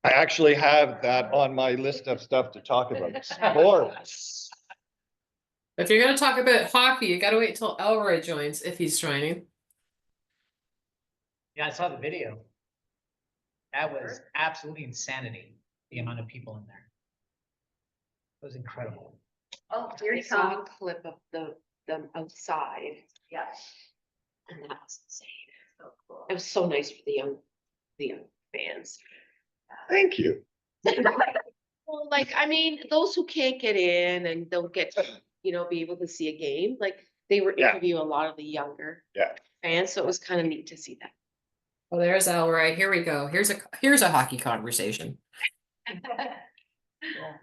I actually have that on my list of stuff to talk about. Sports. If you're gonna talk about hockey, you gotta wait until Elroy joins, if he's joining. Yeah, I saw the video. That was absolutely insanity, the amount of people in there. It was incredible. Oh, here I you saw come. a clip of them outside, Yes. and that was insane. So cool. It was so nice for the young fans. Thank you. Well, like, I mean, those who can't get in and don't get, be able to see a game, like, they were Yeah. interviewing a lot of the younger Yeah. fans, so it was kind of neat to see that. Oh, there's Elroy. Here we go. Here's a hockey conversation.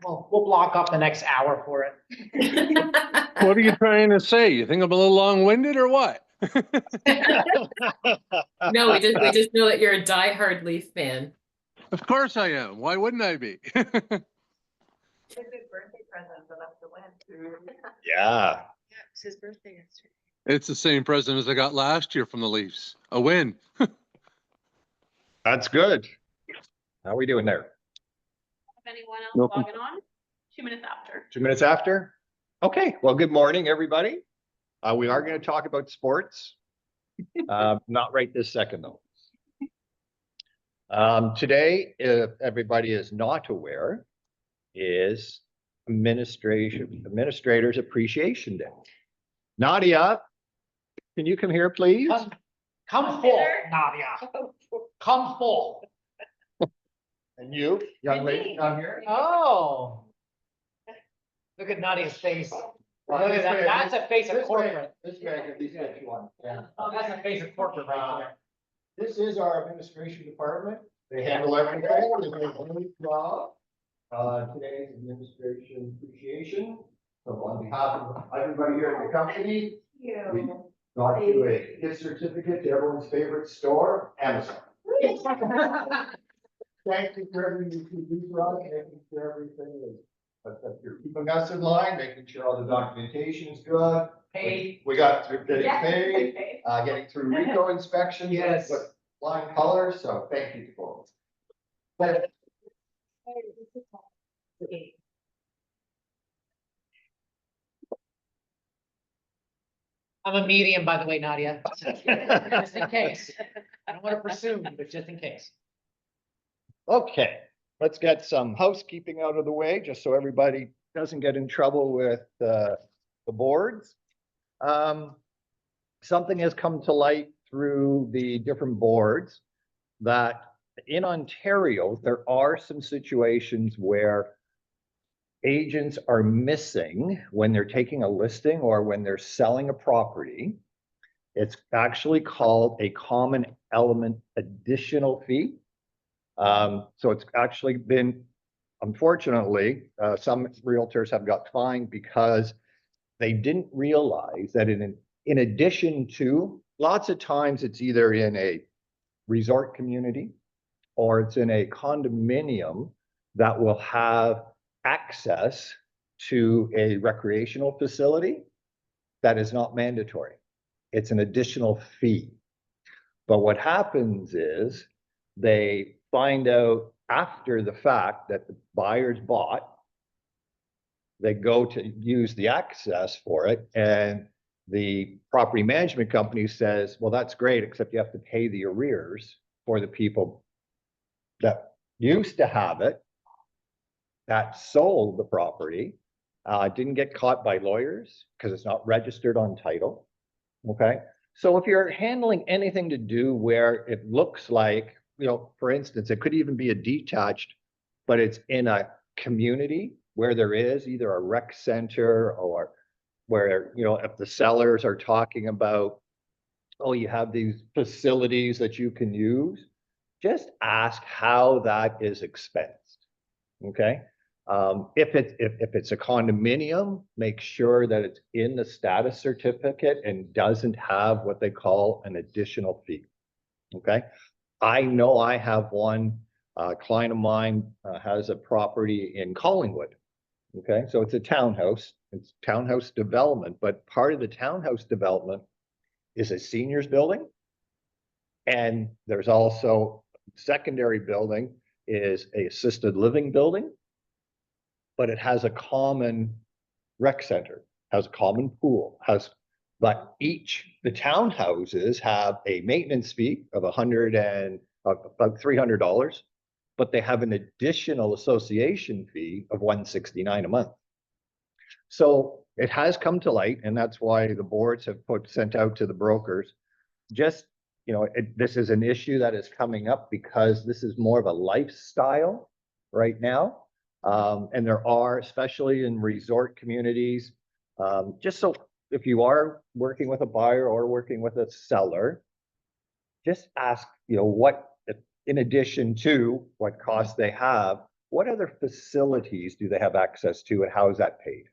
We'll block off the next hour for it. What are you trying to say? You think I'm a little long-winded or what? No, we just know that you're a diehard Leaf fan. Of course I am. Why wouldn't I be? It's a good birthday present for us to win. Yeah. Yeah, it was his birthday yesterday. It's the same present as I got last year from the Leafs. A win. That's good. How are we doing there? Anyone else Welcome. logging on? 2 minutes after. 2 minutes after? Okay, well, good morning, everybody. We are going to talk about sports. Not right this second, though. Today, if everybody is not aware, is Administrators Appreciation Day. Nadia, can you come here, please? Come full, Nadia. Come full. And you, young lady, come here. Oh. Look at Nadia's face. Look at that. That's a face of corporate. This way, I can be if you want. Yeah. Oh, that's a face of corporate right there. This is our administration department. They handle everything. They do a great job. Today's administration appreciation. So on behalf of everybody here at the company, we got you a gift certificate to everyone's favorite store, Amazon. Thank you for everything you do for us, making sure everything is, that you're keeping us in line, making sure all the documentation is good. Paid. We got through getting Yeah. paid, getting through RICO inspections. Yes. With flying colors, so thank you to both. But I'm a medium, by the way, Nadia. Just in case. I don't want to presume, but just in case. Okay, let's get some housekeeping out of the way, just so everybody doesn't get in trouble with the boards. Something has come to light through the different boards that in Ontario, there are some situations where agents are missing when they're taking a listing or when they're selling a property. It's actually called a common element additional fee. So it's actually been, unfortunately, some realtors have got fined because they didn't realize that in addition to, lots of times it's either in a resort community or it's in a condominium that will have access to a recreational facility that is not mandatory. It's an additional fee. But what happens is they find out after the fact that the buyers bought, they go to use the access for it, and the property management company says, well, that's great, except you have to pay the arrears for the people that used to have it, that sold the property, didn't get caught by lawyers because it's not registered on title. Okay. So if you're handling anything to do where it looks like, for instance, it could even be a detached, but it's in a community where there is either a rec center or where, if the sellers are talking about, oh, you have these facilities that you can use, just ask how that is expensed. Okay. If it's a condominium, make sure that it's in the status certificate and doesn't have what they call an additional fee. Okay. I know I have one client of mine has a property in Collingwood. Okay. So it's a townhouse, it's townhouse development, but part of the townhouse development is a seniors building. And there's also a secondary building is a assisted living building, but it has a common rec center, has a common pool, but the townhouses have a maintenance fee of about $300, but they have an additional association fee of $169 a month. So it has come to light, and that's why the boards have sent out to the brokers. Just, this is an issue that is coming up because this is more of a lifestyle right now. And there are, especially in resort communities, just so if you are working with a buyer or working with a seller, just ask, what, in addition to what costs they have, what other facilities do they have access to and how is that paid?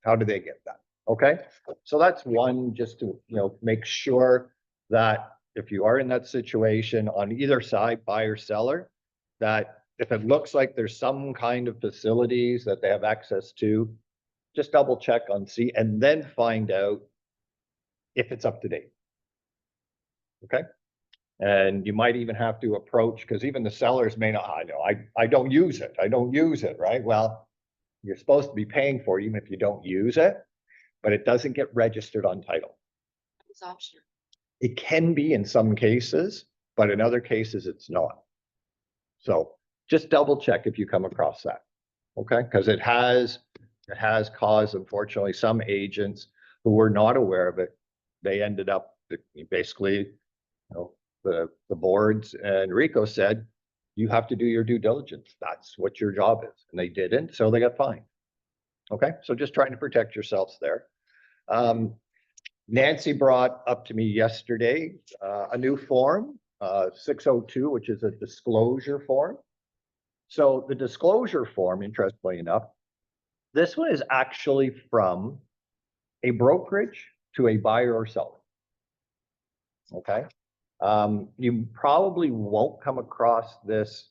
How do they get that? Okay, so that's one, just to, make sure that if you are in that situation on either side, buyer, seller, that if it looks like there's some kind of facilities that they have access to, just double check and then find out if it's up to date. Okay. And you might even have to approach, because even the sellers may not, I don't use it. I don't use it, right? Well, you're supposed to be paying for it even if you don't use it, but it doesn't get registered on title. It's optional. It can be in some cases, but in other cases it's not. So just double check if you come across that. Okay, because it has caused, unfortunately, some agents who were not aware of it, they ended up basically, the boards and Rico said, you have to do your due diligence. That's what your job is. And they didn't, so they got fined. Okay, so just trying to protect yourselves there. Nancy brought up to me yesterday a new form, 602, which is a disclosure form. So the disclosure form, interestingly enough, this one is actually from a brokerage to a buyer or seller. Okay. You probably won't come across this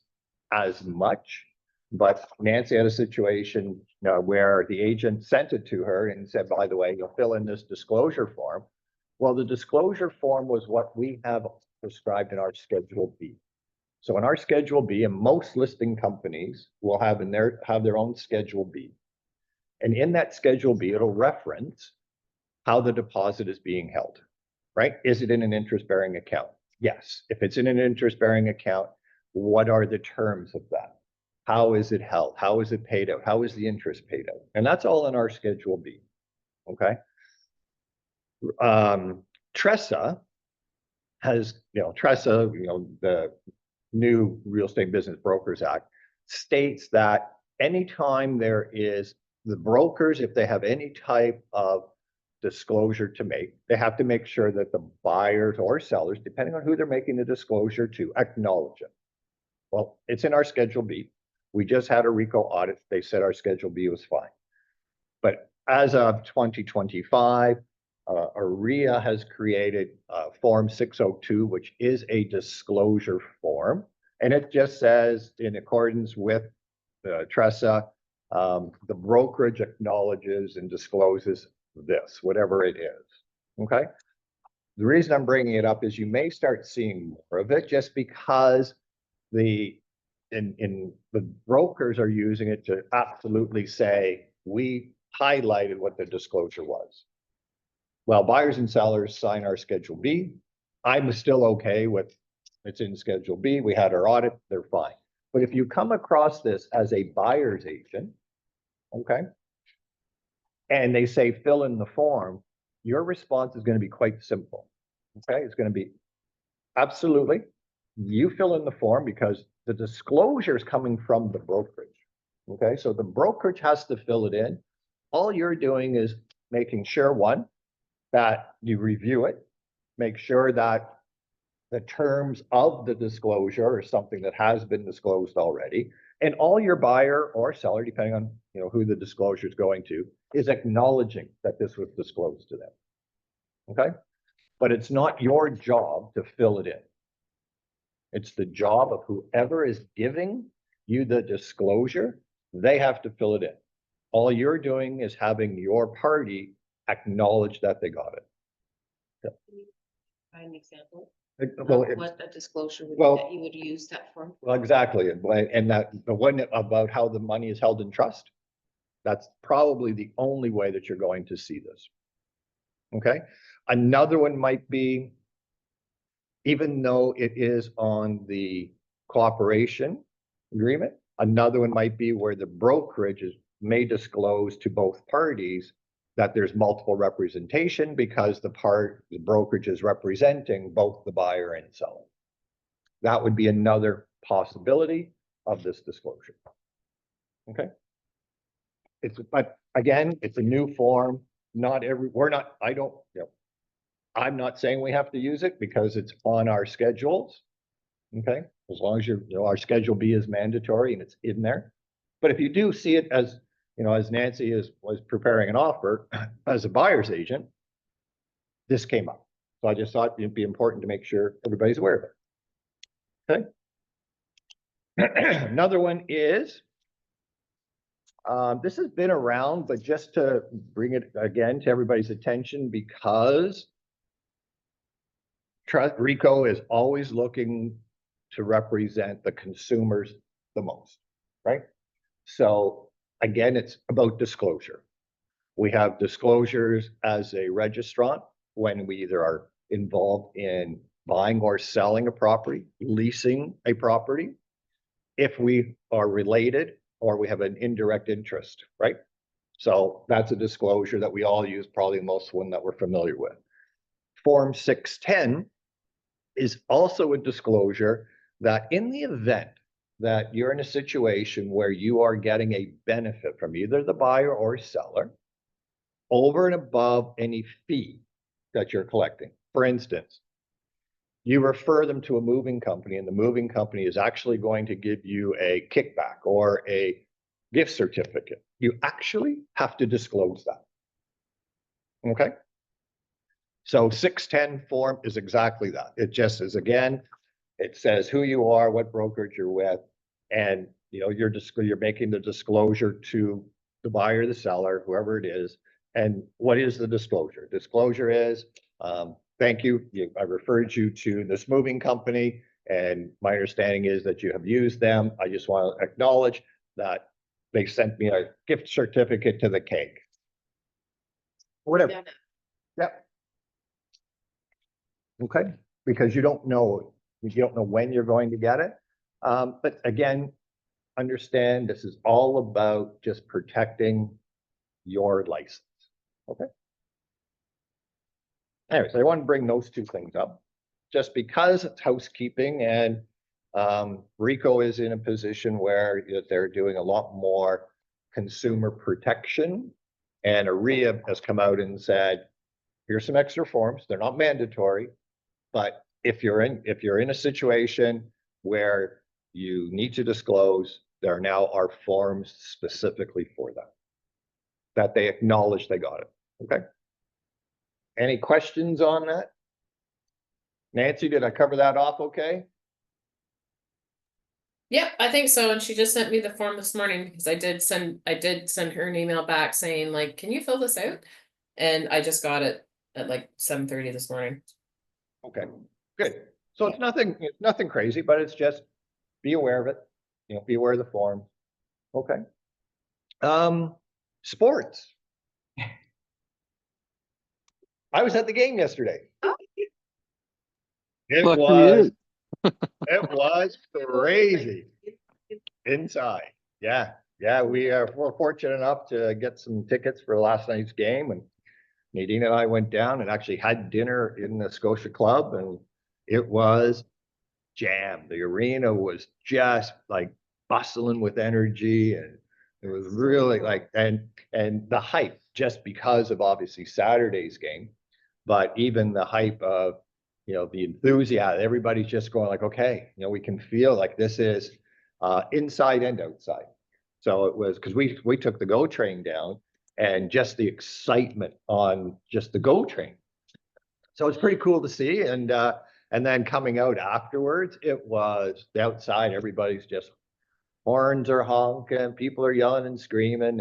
as much, but Nancy had a situation where the agent sent it to her and said, by the way, you'll fill in this disclosure form. Well, the disclosure form was what we have prescribed in our Schedule B. So in our Schedule B, and most listing companies will have their own Schedule B. And in that Schedule B, it'll reference how the deposit is being held, right? Is it in an interest-bearing account? Yes. If it's in an interest-bearing account, what are the terms of that? How is it held? How is it paid out? How is the interest paid out? And that's all in our Schedule B, okay? Tressa has, the new Real Estate Business Brokers Act states that anytime there is the brokers, if they have any type of disclosure to make, they have to make sure that the buyers or sellers, depending on who they're making the disclosure to, acknowledge it. Well, it's in our Schedule B. We just had a RICO audit. They said our Schedule B was fine. But as of 2025, AREA has created Form 602, which is a disclosure form. And it just says, in accordance with Tressa, the brokerage acknowledges and discloses this, whatever it is. Okay. The reason I'm bringing it up is you may start seeing more of it just because the brokers are using it to absolutely say, we highlighted what the disclosure was. Well, buyers and sellers sign our Schedule B. I'm still okay with it's in Schedule B. We had our audit, they're fine. But if you come across this as a buyer's agent, okay, and they say fill in the form, your response is going to be quite simple. Okay, it's going to be absolutely, you fill in the form because the disclosure is coming from the brokerage. Okay, so the brokerage has to fill it in. All you're doing is making sure, one, that you review it, make sure that the terms of the disclosure are something that has been disclosed already. And all your buyer or seller, depending on who the disclosure is going to, is acknowledging that this was disclosed to them. Okay, but it's not your job to fill it in. It's the job of whoever is giving you the disclosure. They have to fill it in. All you're doing is having your party acknowledge that they got it. Find an example. Well, What the disclosure would, well- that you would use that for. well, exactly, and that, the one about how the money is held in trust, that's probably the only way that you're going to see this. Okay, another one might be, even though it is on the cooperation agreement, another one might be where the brokerage may disclose to both parties that there's multiple representation because the brokerage is representing both the buyer and seller. That would be another possibility of this disclosure. Okay. But again, it's a new form. I'm not saying we have to use it because it's on our schedules. Okay, as long as our Schedule B is mandatory and it's in there. But if you do see it as, as Nancy was preparing an offer as a buyer's agent, this came up. So I just thought it'd be important to make sure everybody's aware of it. Okay. Another one is, this has been around, but just to bring it again to everybody's attention, because RICO is always looking to represent the consumers the most, right? So again, it's about disclosure. We have disclosures as a registrant when we either are involved in buying or selling a property, leasing a property, if we are related or we have an indirect interest, right? So that's a disclosure that we all use, probably the most one that we're familiar with. Form 610 is also a disclosure that in the event that you're in a situation where you are getting a benefit from either the buyer or seller over and above any fee that you're collecting. For instance, you refer them to a moving company and the moving company is actually going to give you a kickback or a gift certificate. You actually have to disclose that. Okay? So 610 form is exactly that. It just is, again, it says who you are, what brokerage you're with, and you're making the disclosure to the buyer, the seller, whoever it is. And what is the disclosure? Disclosure is, thank you. I referred you to this moving company, and my understanding is that you have used them. I just want to acknowledge that they sent me a gift certificate to the cake. Whatever. Yeah. Yep. Okay, because you don't know when you're going to get it. But again, understand this is all about just protecting your license. Okay. Anyways, I want to bring those two things up just because it's housekeeping, and RICO is in a position where they're doing a lot more consumer protection, and AREA has come out and said, here's some extra forms. They're not mandatory, but if you're in a situation where you need to disclose, there now are forms specifically for that they acknowledge they got it. Okay. Any questions on that? Nancy, did I cover that off okay? Yep, I think so. And she just sent me the form this morning because I did send her an email back saying, like, can you fill this out? And I just got it at like 7:30 this morning. Okay, good. So it's nothing crazy, but it's just be aware of it. Be aware of the form. Okay. Sports. I was at the game yesterday. It Lucky was you. it was crazy inside. Yeah. We're fortunate enough to get some tickets for last night's game, and Nadine and I went down and actually had dinner in the Scotia Club, and it was jammed. The arena was just like bustling with energy, and it was really like, and the hype, just because of obviously Saturday's game, but even the hype of, the enthusiasm, everybody's just going like, okay, we can feel like this is inside and outside. So it was, because we took the GO train down, and just the excitement on just the GO train. So it's pretty cool to see. And then coming out afterwards, it was the outside, everybody's just horns are honking, people are yelling and screaming.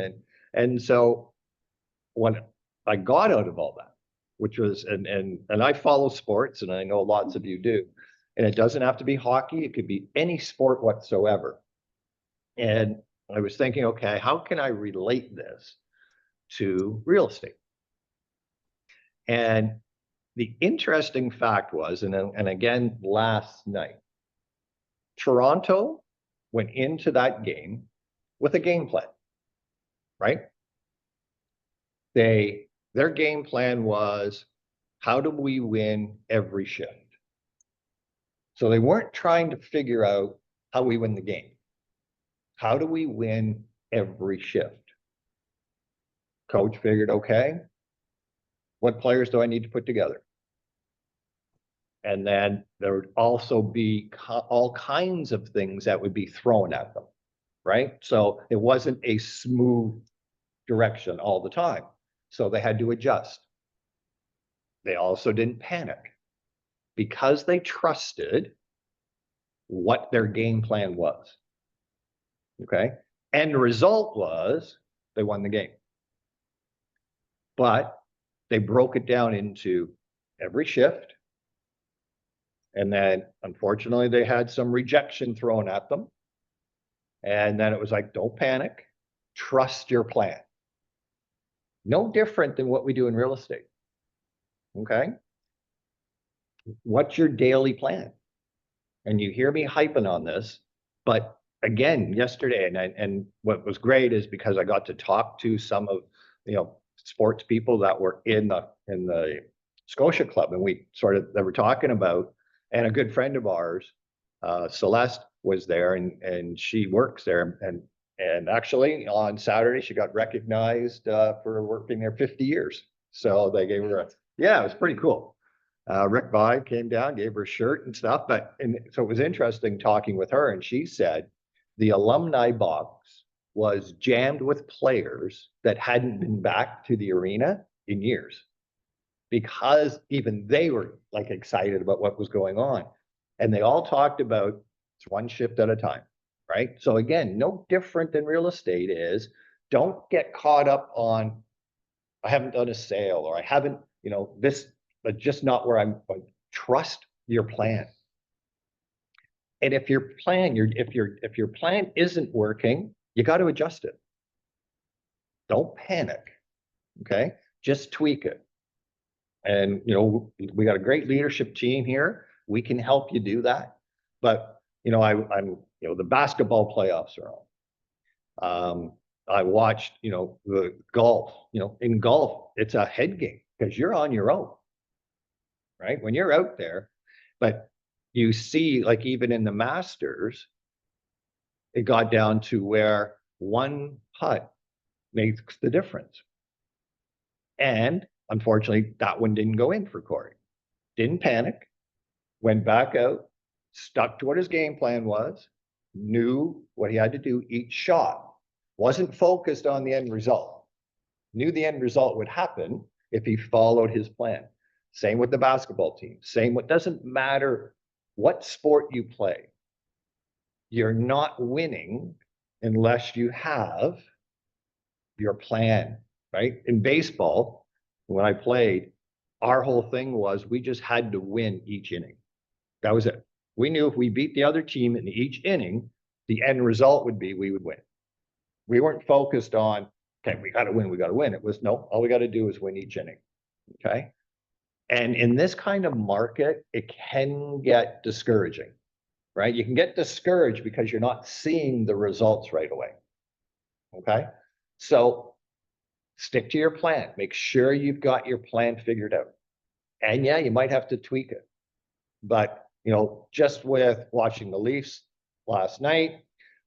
And so when I got out of all that, which was, and I follow sports, and I know lots of you do. And it doesn't have to be hockey, it could be any sport whatsoever. And I was thinking, okay, how can I relate this to real estate? And the interesting fact was, and again, last night, Toronto went into that game with a game plan, right? Their game plan was, how do we win every shift? So they weren't trying to figure out how we win the game. How do we win every shift? Coach figured, okay, what players do I need to put together? And then there would also be all kinds of things that would be thrown at them, right? So it wasn't a smooth direction all the time. So they had to adjust. They also didn't panic because they trusted what their game plan was. Okay. And the result was they won the game. But they broke it down into every shift. And then unfortunately, they had some rejection thrown at them. And then it was like, don't panic, trust your plan. No different than what we do in real estate. Okay. What's your daily plan? And you hear me hyping on this, but again, yesterday, and what was great is because I got to talk to some of, sports people that were in the Scotia Club, and they were talking about, and a good friend of ours, Celeste, was there, and she works there, and actually on Saturday she got recognized for working there 50 years. So they gave her it was pretty cool. Rick Vibe came down, gave her a shirt and stuff, so it was interesting talking with her, and she said the alumni box was jammed with players that hadn't been back to the arena in years, because even they were like excited about what was going on. And they all talked about it's one shift at a time, right? So again, no different than real estate is, don't get caught up on, I haven't done a sale, or I haven't, this, but just not where I'm going. Trust your plan. And if your plan, if your plan isn't working, you got to adjust it. Don't panic. Okay. Just tweak it. And, we got a great leadership team here. We can help you do that. But, I'm, the basketball playoffs are on. I watched, the golf, in golf, it's a head game because you're on your own, right? When you're out there, but you see, like even in the Masters, it got down to where one putt makes the difference. And unfortunately, that one didn't go in for Corey. Didn't panic, went back out, stuck to what his game plan was, knew what he had to do each shot, wasn't focused on the end result, knew the end result would happen if he followed his plan. Same with the basketball team. Doesn't matter what sport you play. You're not winning unless you have your plan, right? In baseball, when I played, our whole thing was we just had to win each inning. That was it. We knew if we beat the other team in each inning, the end result would be we would win. We weren't focused on, okay, we got to win, we got to win. It was, no, all we got to do is win each inning. Okay. And in this kind of market, it can get discouraging, right? You can get discouraged because you're not seeing the results right away. Okay. So stick to your plan. Make sure you've got your plan figured out. And yeah, you might have to tweak it. But, just with watching the Leafs last night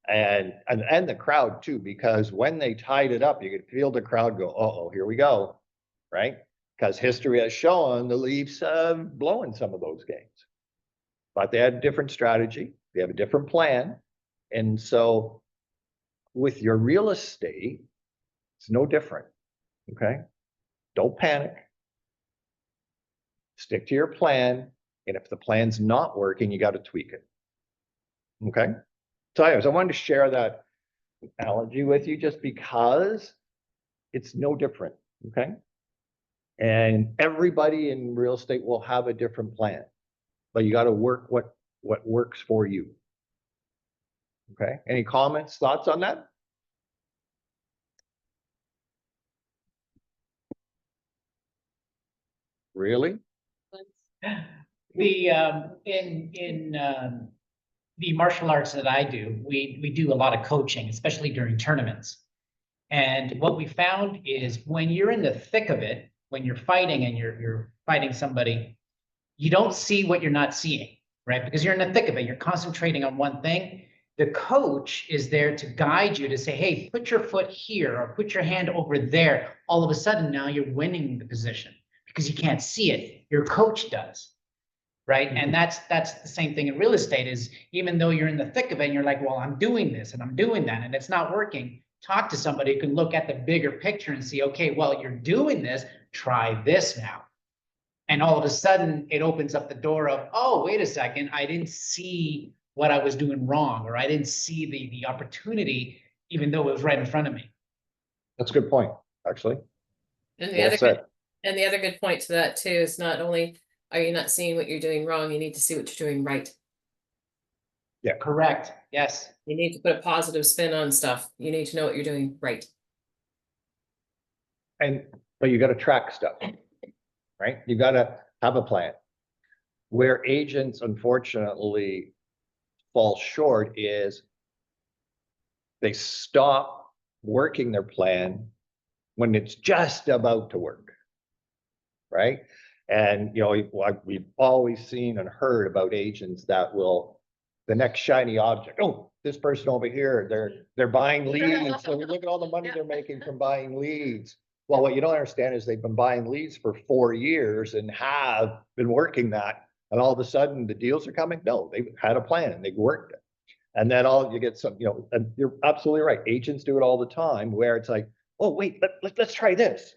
and the crowd too, because when they tied it up, you could feel the crowd go, uh-oh, here we go, right? Because history has shown the Leafs have blown some of those games. But they had a different strategy. They have a different plan. And so with your real estate, it's no different. Okay. Don't panic. Stick to your plan. And if the plan's not working, you got to tweak it. Okay. So anyways, I wanted to share that analogy with you just because it's no different. Okay. And everybody in real estate will have a different plan, but you got to work what works for you. Okay, any comments, thoughts on that? Really? The, the martial arts that I do, we do a lot of coaching, especially during tournaments. And what we found is when you're in the thick of it, when you're fighting and you're fighting somebody, you don't see what you're not seeing, right? Because you're in the thick of it, you're concentrating on one thing. The coach is there to guide you to say, hey, put your foot here or put your hand over there. All of a sudden now you're winning the position because you can't see it. Your coach does, right? And that's the same thing in real estate is even though you're in the thick of it and you're like, well, I'm doing this and I'm doing that and it's not working. Talk to somebody who can look at the bigger picture and see, okay, well, you're doing this, try this now. And all of a sudden it opens up the door of, oh, wait a second, I didn't see what I was doing wrong, or I didn't see the opportunity, even though it was right in front of me. That's a good point, actually. And the Well other said. good, and the other good point to that too is not only are you not seeing what you're doing wrong, you need to see what you're doing right. Correct, yes. You need to put a positive spin on stuff. You need to know what you're doing right. But you got to track stuff, right? You got to have a plan. Where agents unfortunately fall short is they stop working their plan when it's just about to work, right? And, you know, we've always seen and heard about agents that will, the next shiny object, oh, this person over here, they're buying leads. So look at all the money they're making from buying leads. Well, what you don't understand is they've been buying leads for 4 years and have been working that. And all of a sudden the deals are coming. No, they've had a plan and they've worked it. And then you get some, you know, and you're absolutely right. Agents do it all the time where it's like, oh, wait, let's try this.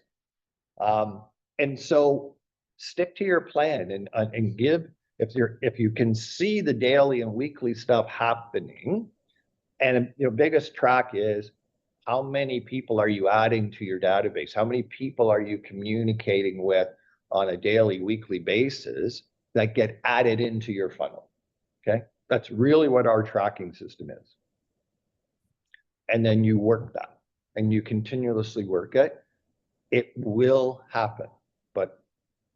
And so stick to your plan and give, if you can see the daily and weekly stuff happening, and your biggest track is how many people are you adding to your database? How many people are you communicating with on a daily, weekly basis that get added into your funnel? Okay, that's really what our tracking system is. And then you work that and you continuously work it. It will happen, but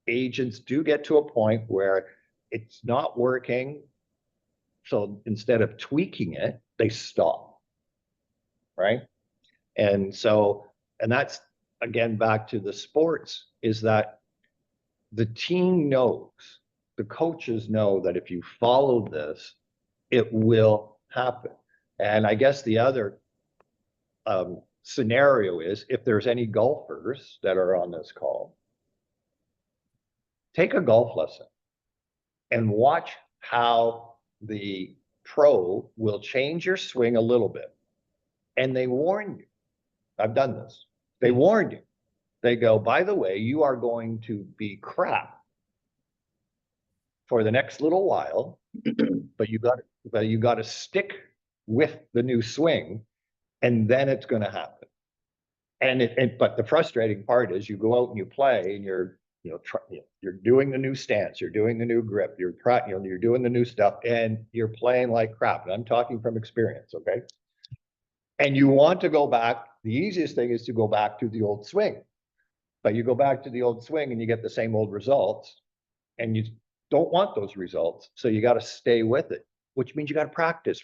agents do get to a point where it's not working. So instead of tweaking it, they stop, right? And so, and that's again, back to the sports, is that the team knows, the coaches know that if you follow this, it will happen. And I guess the other scenario is if there's any golfers that are on this call, take a golf lesson and watch how the pro will change your swing a little bit. And they warn you. I've done this. They warned you. They go, by the way, you are going to be crap for the next little while, but you got to stick with the new swing, and then it's going to happen. But the frustrating part is you go out and you play, and you're doing the new stance, you're doing the new grip, you're doing the new stuff, and you're playing like crap. And I'm talking from experience, okay? And you want to go back. The easiest thing is to go back to the old swing, but you go back to the old swing and you get the same old results, and you don't want those results. So you got to stay with it, which means you got to practice.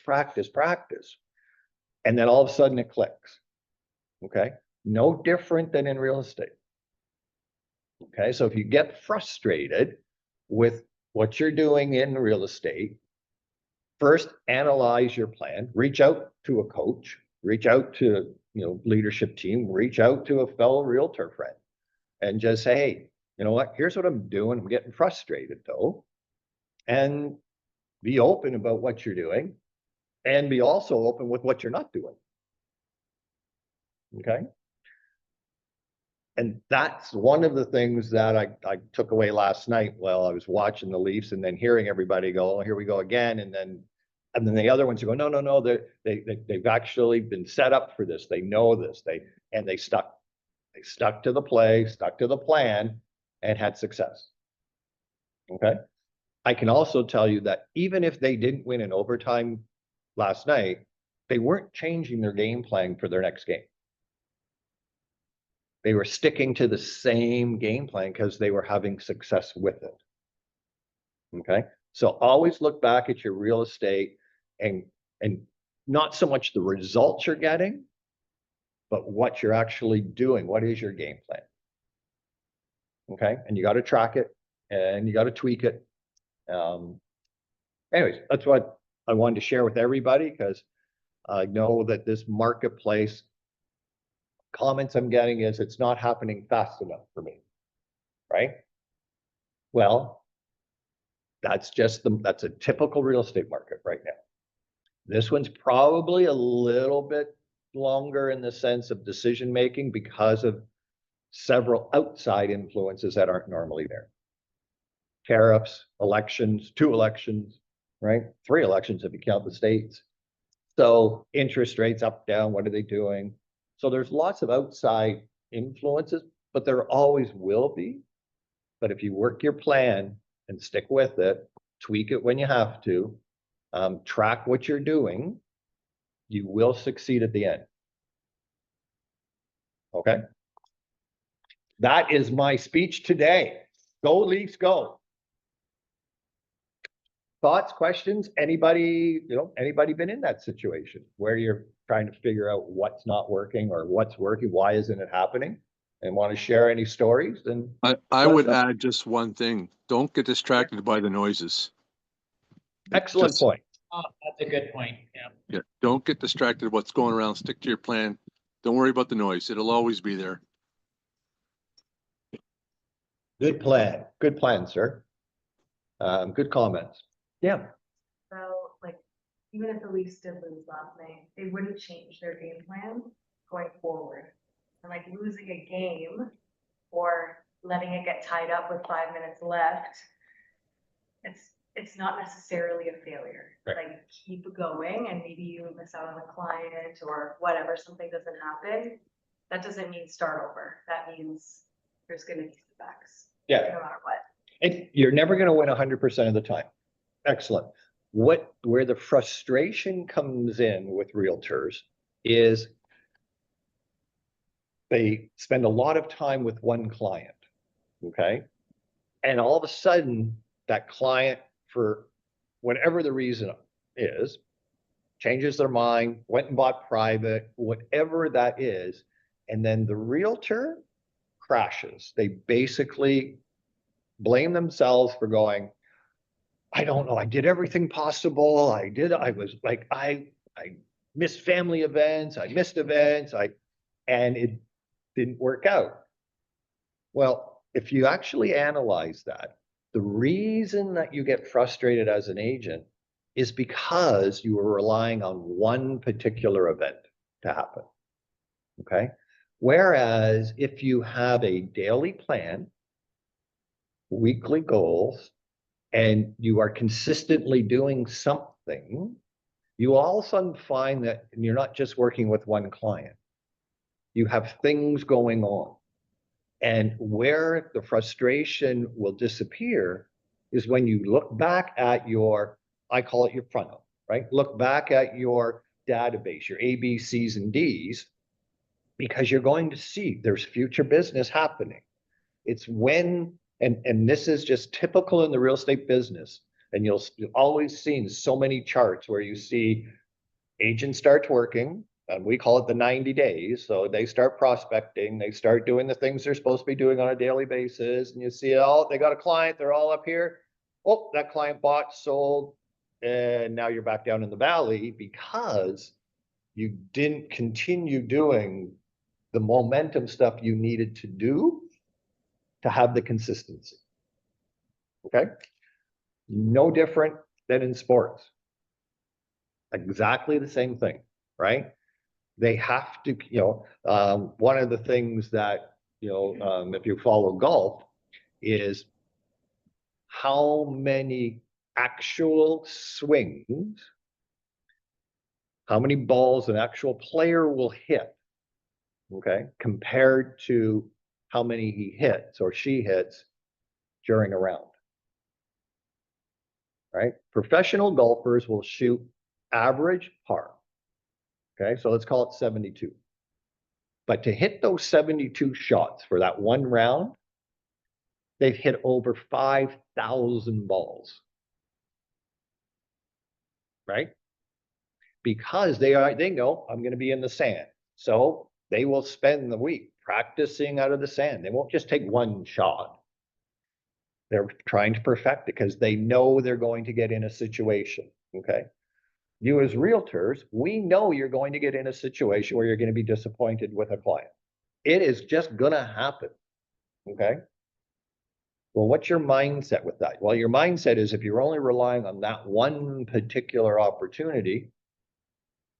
And then all of a sudden it clicks. Okay. No different than in real estate. Okay. So if you get frustrated with what you're doing in real estate, first analyze your plan, reach out to a coach, reach out to, leadership team, reach out to a fellow realtor friend and just say, hey, you know what, here's what I'm doing. I'm getting frustrated though. And be open about what you're doing and be also open with what you're not doing. Okay. And that's one of the things that I took away last night while I was watching the Leafs and then hearing everybody go, oh, here we go again. And then the other ones go, no, they've actually been set up for this. They know this. They stuck to the play, stuck to the plan, and had success. Okay? I can also tell you that even if they didn't win in overtime last night, they weren't changing their game plan for their next game. They were sticking to the same game plan because they were having success with it. Okay? So always look back at your real estate and not so much the results you're getting, but what you're actually doing. What is your game plan? Okay? And you got to track it and you got to tweak it. Anyways, that's what I wanted to share with everybody because I know that this marketplace comments I'm getting is it's not happening fast enough for me, right? Well, that's a typical real estate market right now. This one's probably a little bit longer in the sense of decision making because of several outside influences that aren't normally there. Tariffs, elections, 2 elections, right? 3 elections if you count the states. So interest rates up, down, what are they doing? So there's lots of outside influences, but there always will be. But if you work your plan and stick with it, tweak it when you have to, track what you're doing, you will succeed at the end. Okay? That is my speech today. Go Leafs, go. Thoughts, questions? Anybody been in that situation where you're trying to figure out what's not working or what's working, why isn't it happening? And want to share any stories? Then I would add just one thing. Don't get distracted by the noises. excellent Just- point. Oh, that's a good point. Yeah. Yeah, don't get distracted what's going around. Stick to your plan. Don't worry about the noise. It'll always be there. Good plan, sir. Good comments. Yeah. So, like, even if the Leafs did lose last night, they wouldn't change their game plan going forward. And like losing a game or letting it get tied up with 5 minutes left, it's not necessarily a failure. Right. Like, keep going, and maybe you miss out on a client or whatever, something doesn't happen. That doesn't mean start over. That means there's gonna be setbacks, no Yeah. matter what. And you're never going to win 100% of the time. Excellent. Where the frustration comes in with realtors is they spend a lot of time with one client, okay? And all of a sudden, that client, for whatever the reason is, changes their mind, went and bought private, whatever that is, and then the realtor crashes. They basically blame themselves for going, I don't know, I did everything possible. I missed family events, I missed events, and it didn't work out. Well, if you actually analyze that, the reason that you get frustrated as an agent is because you were relying on one particular event to happen. Okay. Whereas if you have a daily plan, weekly goals, and you are consistently doing something, you all of a sudden find that you're not just working with one client. You have things going on. And where the frustration will disappear is when you look back at your, I call it your funnel, right? Look back at your database, your A, B, C's, and D's, because you're going to see there's future business happening. It's when, and this is just typical in the real estate business, and you'll always seen so many charts where you see agent starts working, and we call it the 90 days. So they start prospecting, they start doing the things they're supposed to be doing on a daily basis, and you see, oh, they got a client, they're all up here. Oh, that client bought, sold, and now you're back down in the valley because you didn't continue doing the momentum stuff you needed to do to have the consistency. Okay? No different than in sports. Exactly the same thing, right? They have to, one of the things that, if you follow golf is how many actual swings, how many balls an actual player will hit, okay, compared to how many he hits or she hits during a round. Right? Professional golfers will shoot average par. Okay, so let's call it 72. But to hit those 72 shots for that one round, they've hit over 5,000 balls. Right? Because they know I'm going to be in the sand. So they will spend the week practicing out of the sand. They won't just take one shot. They're trying to perfect it because they know they're going to get in a situation. Okay. You as realtors, we know you're going to get in a situation where you're going to be disappointed with a client. It is just going to happen. Okay. Well, what's your mindset with that? Well, your mindset is if you're only relying on that one particular opportunity,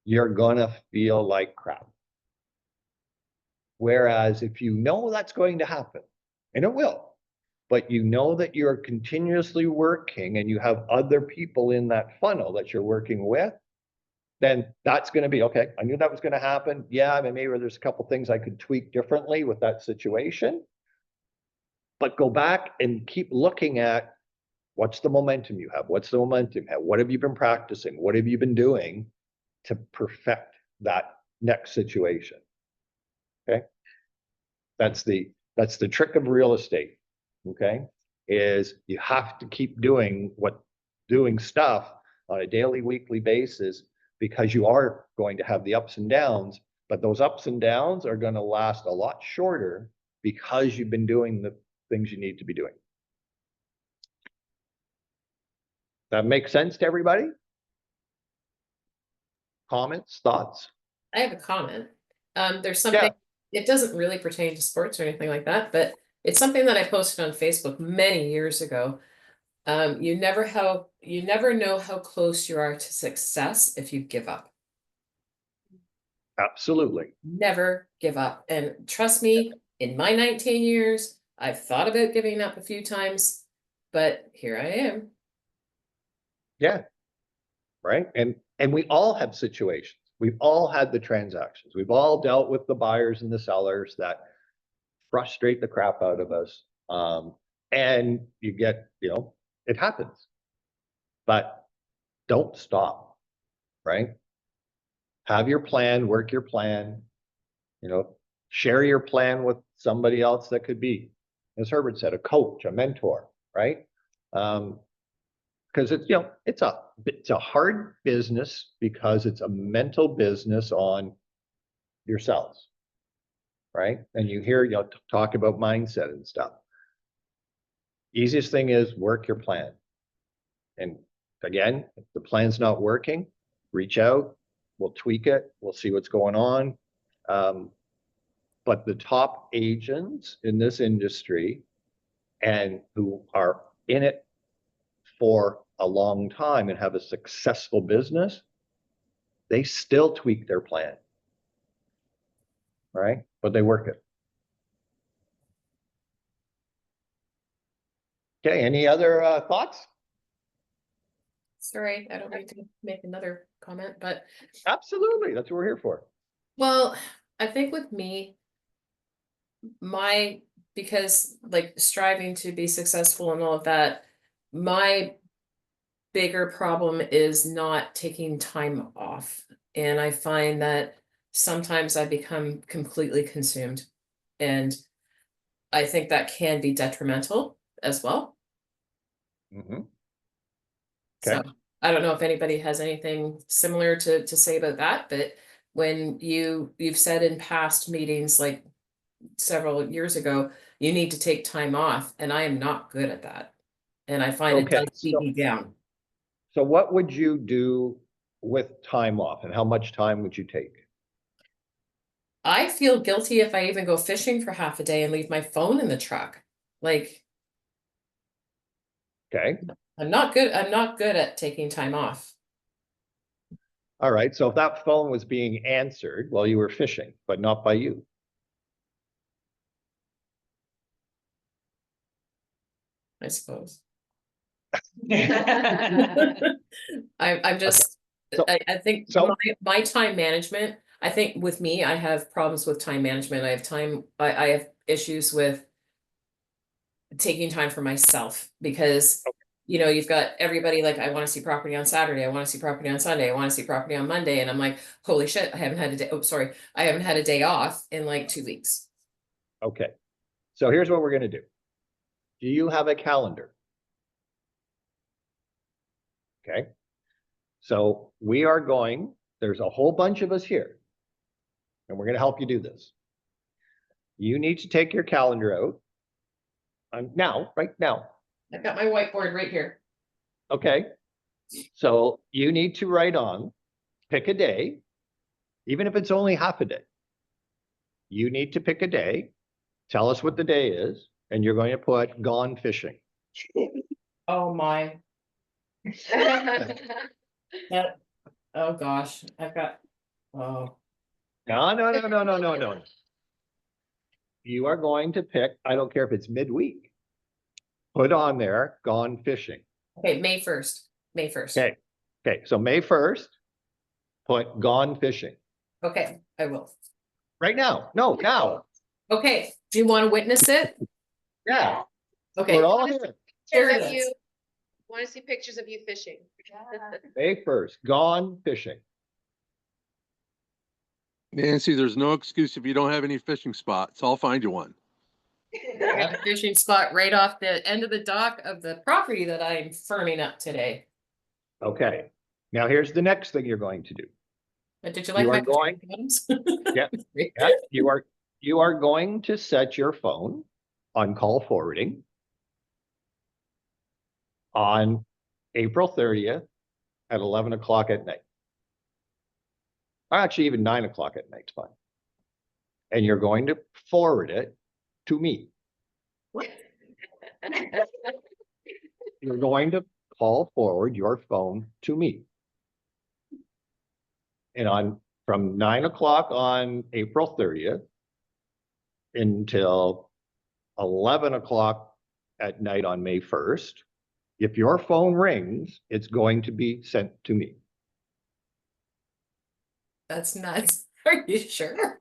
you're going to feel like crap. Whereas if you know that's going to happen, and it will, but you know that you're continuously working and you have other people in that funnel that you're working with, then that's going to be, okay, I knew that was going to happen. Yeah, I mean, maybe there's a couple things I could tweak differently with that situation. But go back and keep looking at what's the momentum you have? What's the momentum you have? What have you been practicing? What have you been doing to perfect that next situation? Okay. That's the trick of real estate. Okay. Is you have to keep doing stuff on a daily, weekly basis because you are going to have the ups and downs, but those ups and downs are going to last a lot shorter because you've been doing the things you need to be doing. That makes sense to everybody? Comments, thoughts? I have a comment. There's something, it doesn't really pertain to sports or anything like that, but it's something that I posted on Facebook many years ago. You never know how close you are to success if you give up. Absolutely. Never give up. And trust me, in my 19 years, I've thought about giving up a few times, but here I am. Yeah. Right. And we all have situations. We've all had the transactions. We've all dealt with the buyers and the sellers that frustrate the crap out of us. And you get, it happens. But don't stop. Right. Have your plan, work your plan, share your plan with somebody else that could be, as Herbert said, a coach, a mentor, right? Because it's a hard business because it's a mental business on yourselves, right? And you hear talk about mindset and stuff. Easiest thing is work your plan. And again, if the plan's not working, reach out, we'll tweak it, we'll see what's going on. But the top agents in this industry and who are in it for a long time and have a successful business, they still tweak their plan, right? But they work it. Okay, any other thoughts? Sorry, I don't need to make another comment, but Absolutely, that's what we're here for. well, I think with me, because like striving to be successful and all of that, my bigger problem is not taking time off. And I find that sometimes I become completely consumed. And I think that can be detrimental as well. Mm-hmm. So Okay. I don't know if anybody has anything similar to say about that, but when you've said in past meetings, like several years ago, you need to take time off, and I am not good at that. And I find it does keep me down. So what would you do with time off and how much time would you take? I feel guilty if I even go fishing for half a day and leave my phone in the truck. Like, Okay. I'm not good at taking time off. All right. So if that phone was being answered while you were fishing, but not by you. I suppose. Yeah. I'm just, Okay. I think my time management, I think with me, I have problems with time management. I have I have issues with taking time for myself because, you know, you've got everybody like, I want to see property on Saturday. I want to see property on Sunday. I want to see property on Monday. And I'm like, holy shit, I haven't had a day. Oh, sorry. I haven't had a day off in like 2 weeks. Okay. So here's what we're gonna do. Do you have a calendar? Okay. So we are going, there's a whole bunch of us here. And we're gonna help you do this. You need to take your calendar out. Now, right now. I've got my whiteboard right here. Okay. So you need to write on, pick a day, even if it's only half a day. You need to pick a day, tell us what the day is, and you're going to put gone fishing. Oh my, that, oh gosh, I've got, oh, No. You are going to pick, I don't care if it's midweek. Put on there, gone fishing. okay, May 1st, May 1st. Okay, okay, so May 1st, put gone fishing. Okay, I will. Right now, no, now, Okay, do you want to witness it? yeah, Okay, we're all here. here Pictures it of is. you. Want to see pictures of you fishing. May 1st, gone fishing. Nancy, there's no excuse if you don't have any fishing spots. I'll find you one. I got a fishing spot right off the end of the dock of the property that I'm firming up today. Okay, now here's the next thing you're going to do. But did you like You my are going- items? Yeah. Yeah, you are going to set your phone on call forwarding on April 30th at 11 o'clock at night. Or actually, even 9 o'clock at night's fine. And you're going to forward it to me. You're going to call forward your phone to me. And from 9 o'clock on April 30th until 11 o'clock at night on May 1st, if your phone rings, it's going to be sent to me. That's nuts. Are you sure?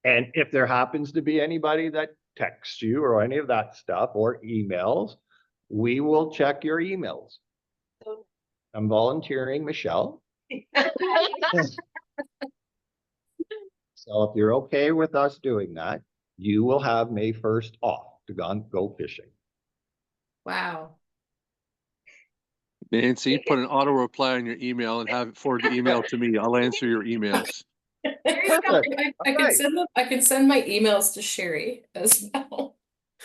And if there happens to be anybody that texts you or any of that stuff or emails, we will check your emails. I'm volunteering, Michelle. So if you're okay with us doing that, you will have May 1st off to go fishing. Wow. Nancy, put an auto reply on your email and have it forward the email to me. I'll answer your emails. Perfect. I can Alright. send them, I can send my emails to Sherry as well.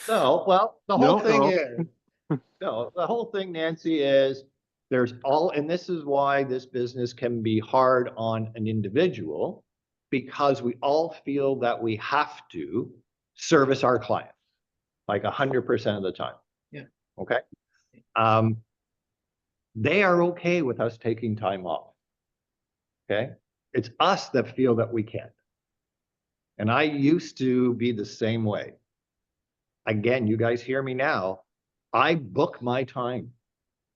No, well, the whole No, thing no. is, no, the whole thing, Nancy, is and this is why this business can be hard on an individual, because we all feel that we have to service our clients like 100% of the time. Yeah. Okay. They are okay with us taking time off. Okay. It's us that feel that we can't. And I used to be the same way. Again, you guys hear me now. I book my time.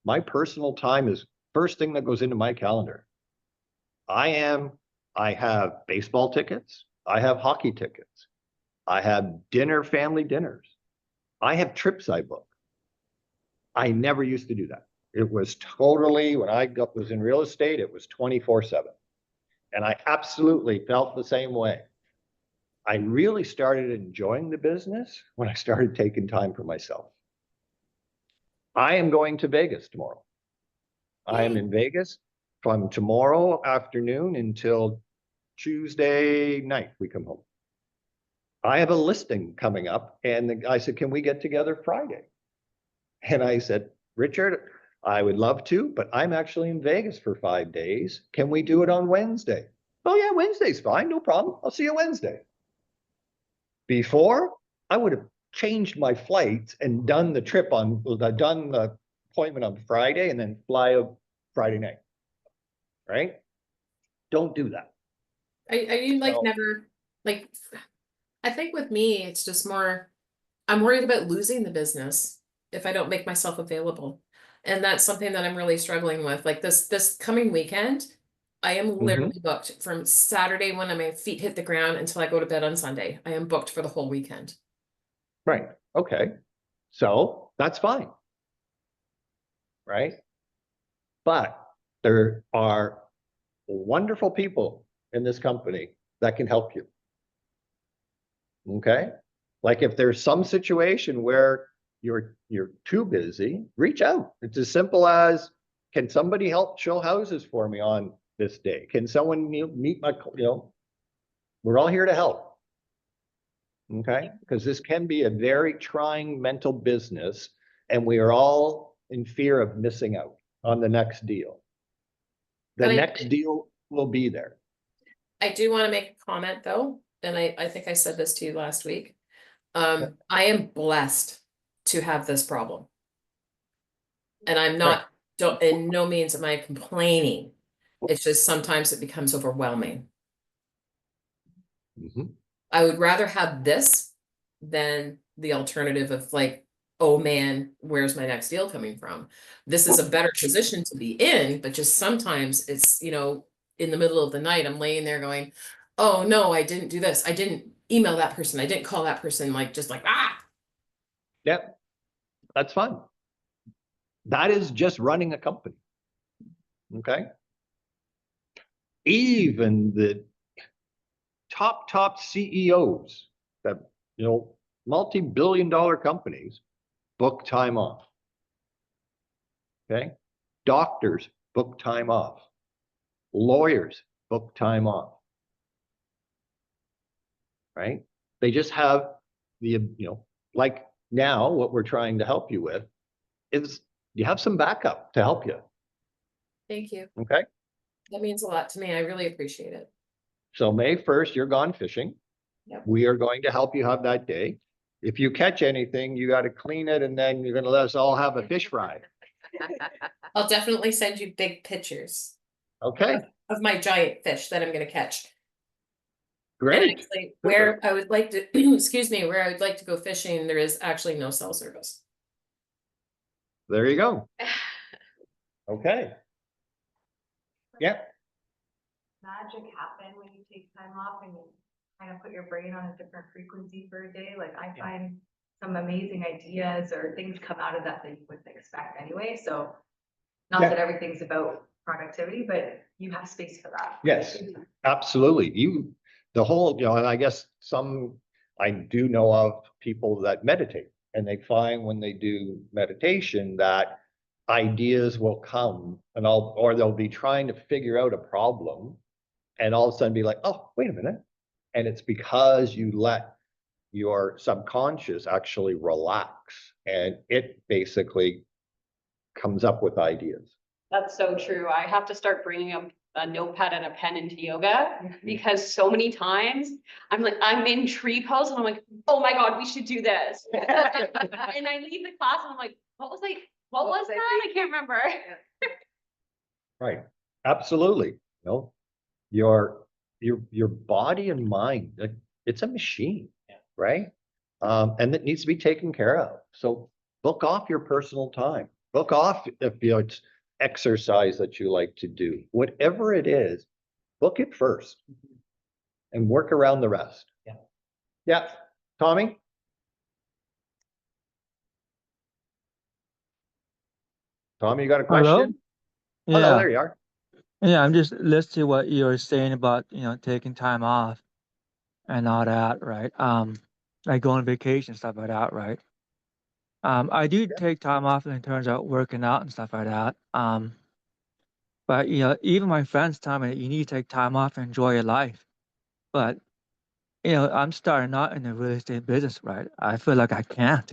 My personal time is first thing that goes into my calendar. I have baseball tickets. I have hockey tickets. I have family dinners. I have trips I book. I never used to do that. It was totally, when I was in real estate, it was 24/7. And I absolutely felt the same way. I really started enjoying the business when I started taking time for myself. I am going to Vegas tomorrow. I am in Vegas from tomorrow afternoon until Tuesday night we come home. I have a listing coming up and the guy said, can we get together Friday? And I said, Richard, I would love to, but I'm actually in Vegas for 5 days. Can we do it on Wednesday? Oh yeah, Wednesday's fine, no problem. I'll see you Wednesday. Before, I would have changed my flights and done the appointment on Friday and then fly out Friday night. Right? Don't do that. Are you like So- never, like, I think with me, it's just more, I'm worried about losing the business if I don't make myself available. And that's something that I'm really struggling with. Like this coming weekend, I am literally booked from Saturday when my feet hit the ground until I go to bed on Sunday. I am booked for the whole weekend. Right, okay, so that's fine. Right? But there are wonderful people in this company that can help you. Okay? Like if there's some situation where you're too busy, reach out. It's as simple as, can somebody help show houses for me on this day? Can someone meet my, we're all here to help. Okay? Because this can be a very trying mental business, and we are all in fear of missing out on the next deal. The And next deal will be there. I do want to make a comment though, and I think I said this to you last week. I am blessed to have this problem. And I'm not, don't, in no means am I complaining. It's just sometimes it becomes overwhelming. Mhm. I would rather have this than the alternative of like, oh man, where's my next deal coming from? This is a better position to be in, but just sometimes it's, in the middle of the night, I'm laying there going, oh no, I didn't do this. I didn't email that person. I didn't call that person, just like, ah. Yep, that's fine. That is just running a company. Okay? Even the top CEOs that, multi-billion-dollar companies book time off. Okay? Doctors book time off. Lawyers book time off. Right? They just have the, like now what we're trying to help you with is you have some backup to help you. Thank you. Okay? That means a lot to me. I really appreciate it. So May 1st, you're gone fishing. Yep. We are going to help you have that day. If you catch anything, you got to clean it, and then you're going to let us all have a fish fry. I'll definitely send you big pictures Okay, of my giant fish that I'm gonna catch. And great. actually, where I would like to, excuse me, where I would like to go fishing, there is actually no cell service. There you go. Okay. Yeah, Magic happen when you take time off and you kind of put your brain on a different frequency for a day. Like I Yeah. find some amazing ideas or things come out of that you wouldn't expect anyway. So not Yeah. that everything's about productivity, but you have space for that. yes, absolutely. The whole, and I guess I do know of people that meditate, and they find when they do meditation that ideas will come, or they'll be trying to figure out a problem, and all of a sudden be like, oh, wait a minute. And it's because you let your subconscious actually relax, and it basically comes up with ideas. That's so true. I have to start bringing a notepad and a pen into yoga because so many times I'm in tree pose and I'm like, oh my God, we should do this. And I leave the class and I'm like, what was that? I can't remember. Right, absolutely. Your body and mind, it's a machine, right? And it needs to be taken care of. So book off your personal time. Book off if it's exercise that you like to do. Whatever it is, book it first and work around the rest. Yeah. Yeah, Tommy? Tommy, you got a Hello? question? Hello, Yeah, there you are. yeah, I'm just listening to what you were saying about, taking time off and all that, right? Like going on vacation, stuff like that, right? I do take time off in terms of working out and stuff like that. But even my friends tell me that you need to take time off and enjoy your life. But, I'm starting out in the real estate business, right? I feel like I can't.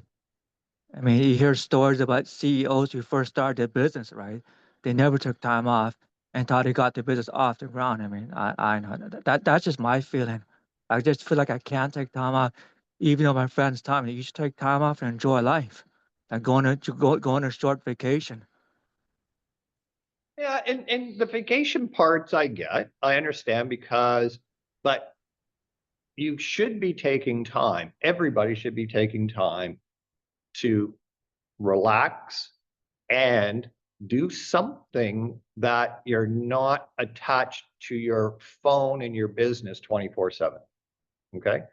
I mean, you hear stories about CEOs who first started their business, right? They never took time off until they got their business off the ground. I mean, I know that's just my feeling. I just feel like I can't take time off, even though my friends tell me you should take time off and enjoy life, like go on a short vacation. Yeah, and the vacation parts I understand but you should be taking time. Everybody should be taking time to relax and do something that you're not attached to your phone and your business 24/7. Okay?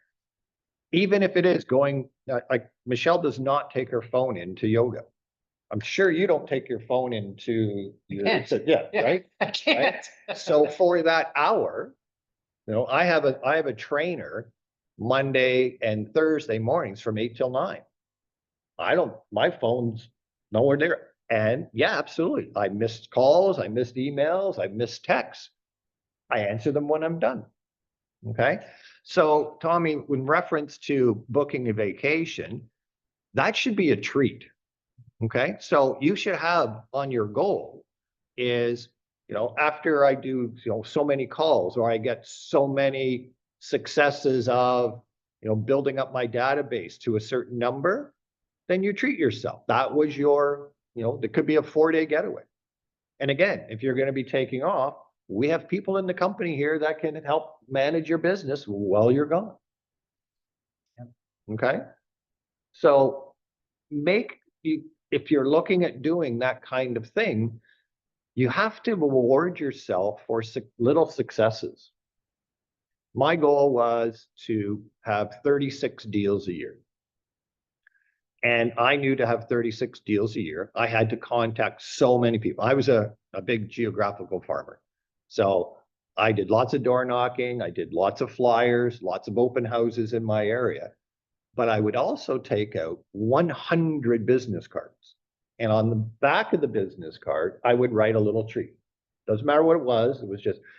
even if it is going, like Michelle does not take her phone into yoga. I'm sure you don't take your phone into your, can't. yeah, Yeah. right? I can't. So for that hour, I have a trainer Monday and Thursday mornings from 8 till 9. My phone's nowhere there. And yeah, absolutely. I missed calls, I missed emails, I missed texts. I answer them when I'm done. Okay. So Tommy, in reference to booking a vacation, that should be a treat. Okay. So you should have on your goal is, after I do, so many calls or I get so many successes of, building up my database to a certain number, then you treat yourself. That was your, it could be a 4-day getaway. And again, if you're going to be taking off, we have people in the company here that can help manage your business while you're gone. Okay. So if you're looking at doing that kind of thing, you have to reward yourself for little successes. My goal was to have 36 deals a year. And I knew to have 36 deals a year, I had to contact so many people. I was a big geographical farmer. So I did lots of door knocking. I did lots of flyers, lots of open houses in my area. But I would also take out 100 business cards. And on the back of the business card, I would write a little treat. Doesn't matter what it was.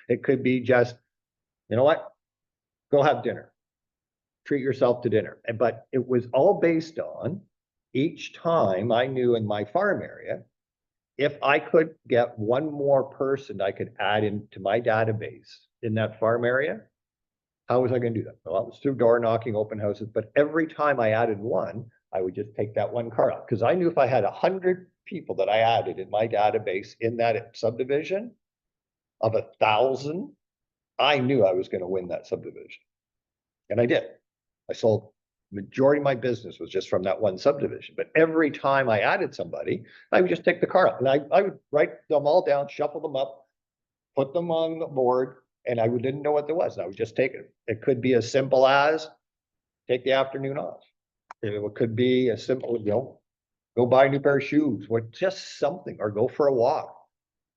It could be just, you know what? Go have dinner. Treat yourself to dinner. But it was all based on each time I knew in my farm area, if I could get one more person I could add into my database in that farm area, how was I going to do that? Well, it was through door knocking, open houses, but every time I added one, I would just take that one card out because I knew if I had 100 people that I added in my database in that subdivision of 1,000, I knew I was going to win that subdivision. And I did. I sold majority of my business was just from that one subdivision. But every time I added somebody, I would just take the card out and I would write them all down, shuffle them up, put them on the board, and I didn't know what there was. I would just take it. It could be as simple as take the afternoon off. It could be as simple, go buy a new pair of shoes, or just something, or go for a walk.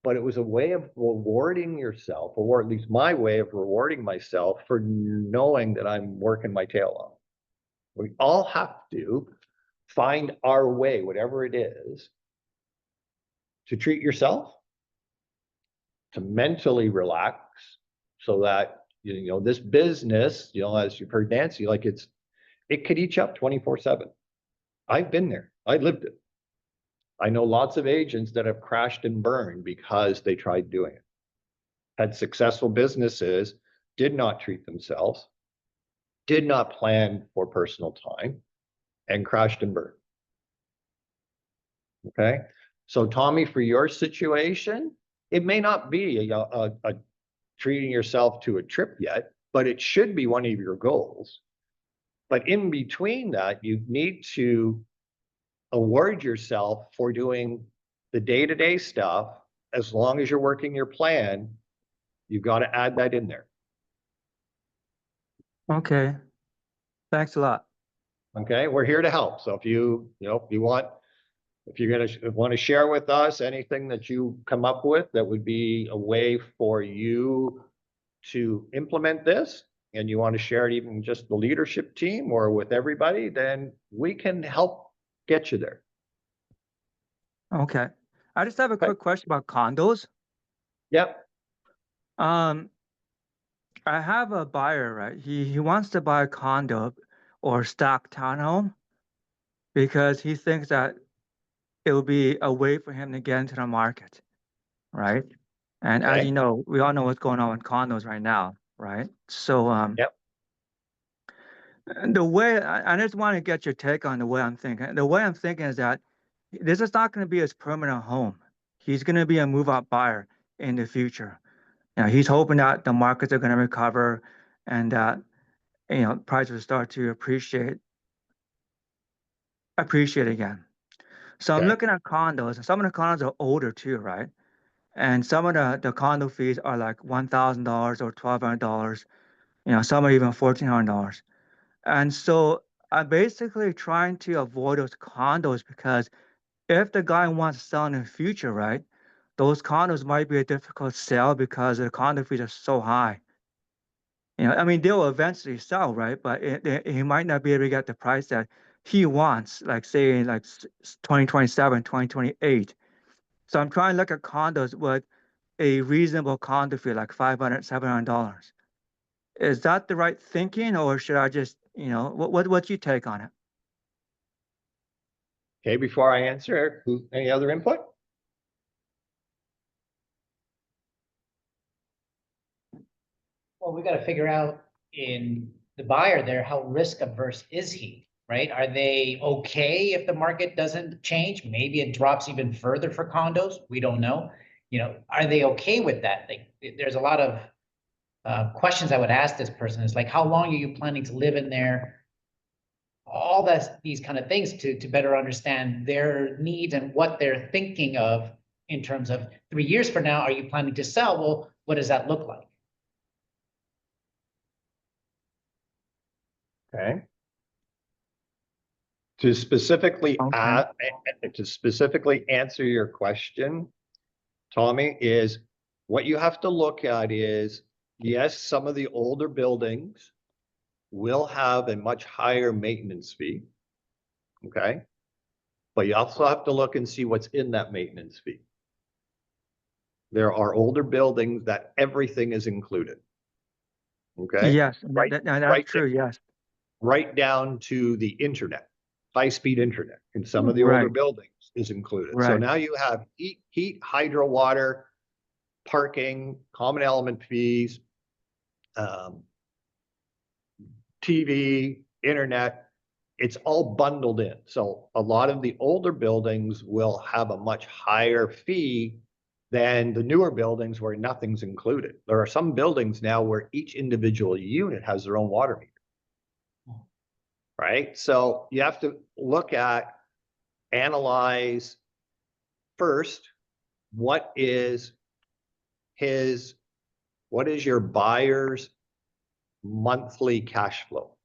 But it was a way of rewarding yourself, or at least my way of rewarding myself for knowing that I'm working my tail off. We all have to find our way, whatever it is, to treat yourself, to mentally relax, so that, this business, as you've heard Nancy, it could eat you up 24/7. I've been there. I lived it. I know lots of agents that have crashed and burned because they tried doing it. Had successful businesses, did not treat themselves, did not plan for personal time, and crashed and burned. Okay. So Tommy, for your situation, it may not be a treating yourself to a trip yet, but it should be one of your goals. But in between that, you need to award yourself for doing the day-to-day stuff. As long as you're working your plan, you've got to add that in there. Okay. Thanks a lot. Okay, we're here to help. So if you're gonna want to share with us anything that you come up with that would be a way for you to implement this, and you want to share it even just the leadership team or with everybody, then we can help get you there. Okay. I just have a Okay. quick question about condos. Yep. I have a buyer, right? He wants to buy a condo or stock townhome because he thinks that it will be a way for him to get into the market, right? And as Okay. you know, we all know what's going on with condos right now, right? So Yep. the way I just want to get your take on the way I'm thinking. The way I'm thinking is that this is not going to be his permanent home. He's going to be a move-up buyer in the future. He's hoping that the markets are going to recover and that prices will start to appreciate again. So I'm Okay. looking at condos, and some of the condos are older too, right? And some of the condo fees are like $1,000 or $1,200. Some are even $1,400. And so I'm basically trying to avoid those condos because if the guy wants to sell in the future, right, those condos might be a difficult sell because the condo fees are so high. I mean, they'll eventually sell, right? But he might not be able to get the price that he wants, like say in like 2027, 2028. So I'm trying to look at condos with a reasonable condo fee, like $500, $700. Is that the right thinking, or should I just, what's your take on it? Okay, before I answer, any other input? Well, we gotta figure out in the buyer there, how risk averse is he, right? Are they okay if the market doesn't change? Maybe it drops even further for condos. We don't know. Are they okay with that? Like, there's a lot of questions I would ask this person is like, how long are you planning to live in there? All these kind of things to better understand their needs and what they're thinking of in terms of 3 years from now, are you planning to sell? Well, what does that look like? Okay. To specifically Okay. answer your question, Tommy, is what you have to look at is, yes, some of the older buildings will have a much higher maintenance fee. Okay. But you also have to look and see what's in that maintenance fee. There are older buildings that everything is included. Okay. Yes, Right, that's right, true. Yes. right down to the internet, high-speed internet in some of the older Right. buildings is included. So Right. now you have heat, hydro, water, parking, common element fees, TV, internet. It's all bundled in. So a lot of the older buildings will have a much higher fee than the newer buildings where nothing's included. There are some buildings now where each individual unit has their own water meter. Right? So you have to look at, analyze first, what is your buyer's monthly cash flow?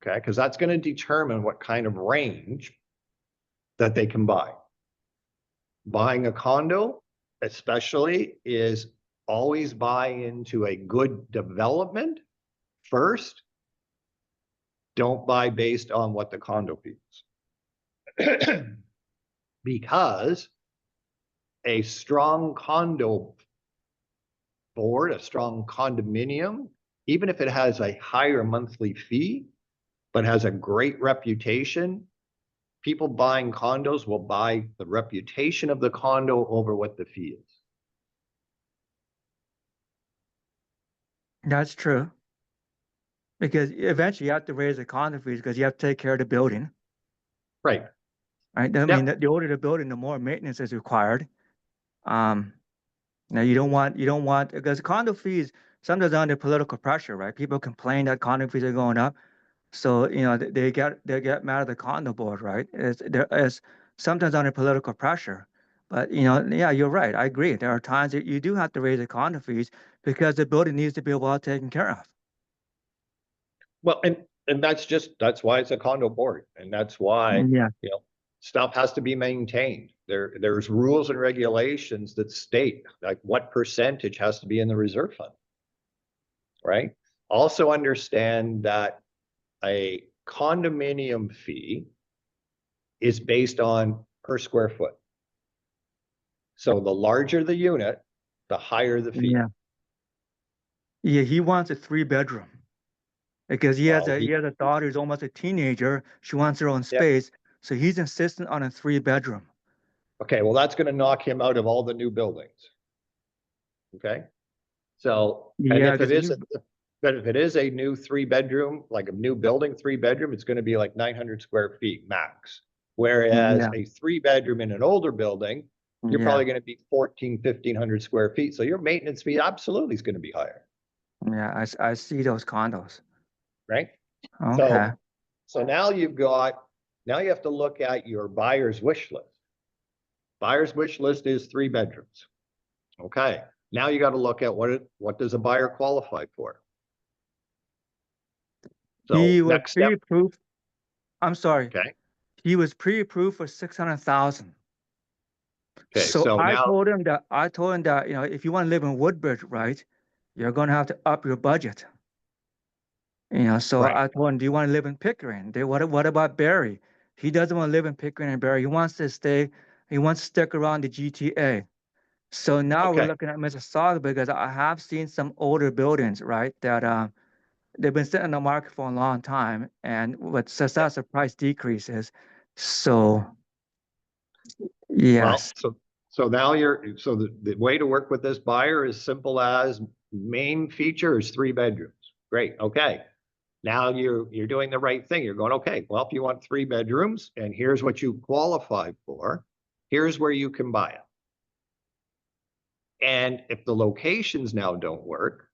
Okay, because that's going to determine what kind of range that they can buy. Buying a condo, especially, is always buy into a good development first. Don't buy based on what the condo fees. Because a strong condo board, a strong condominium, even if it has a higher monthly fee, but has a great reputation, people buying condos will buy the reputation of the condo over what the fee is. That's true. Because eventually you have to raise the condo fees because you have to take care of the building, Right. right? I Yep. mean, the older the building, the more maintenance is required. Now you don't want because condo fees sometimes under political pressure, right? People complain that condo fees are going up, so they get mad at the condo board, right? There is sometimes under political pressure, but yeah, you're right. I agree. There are times that you do have to raise the condo fees because the building needs to be well taken care of. Well, and that's why it's a condo board, and that's why Yeah. stuff has to be maintained. There's rules and regulations that state like what percentage has to be in the reserve fund. Right? Also understand that a condominium fee is based on per square foot. So the larger the unit, the higher the fee. Yeah. Yeah, he wants a 3-bedroom because he has Well, a daughter who's almost a teenager. She wants her own yeah. space, so he's insistent on a 3-bedroom. Okay, well, that's going to knock him out of all the new buildings. Okay, so and Yeah, if it because is, but if it is a new 3-bedroom, like a new building 3-bedroom, it's going to be like 900 square feet max. Whereas Yeah. a 3-bedroom in an older building, you're Yeah. probably going to be 1,500 square feet. So your maintenance fee absolutely is going to be higher, Yeah, I see those condos. right? Okay. So now you have to look at your buyer's wish list. Buyer's wish list is 3 bedrooms. Okay. Now you got to look at what does a buyer qualify for? So He was next step, pre-approved, I'm sorry, okay, he was pre-approved for 600,000. okay, So so now, I told him that, you know, if you want to live in Woodbridge, right, you're going to have to up your budget. You know, so right, I told him, do you want to live in Pickering? What about Barry? He doesn't want to live in Pickering and Barry. He wants to stick around the GTA. So now we're okay, looking at Mississauga because I have seen some older buildings, right, that they've been sitting on the market for a long time, and with successive price decreases. So well, yes, so now so the way to work with this buyer is simple as main feature is 3 bedrooms. Great, okay. Now you're doing the right thing. You're going, okay, well, if you want 3 bedrooms and here's what you qualify for, here's where you can buy it. And if the locations now don't work,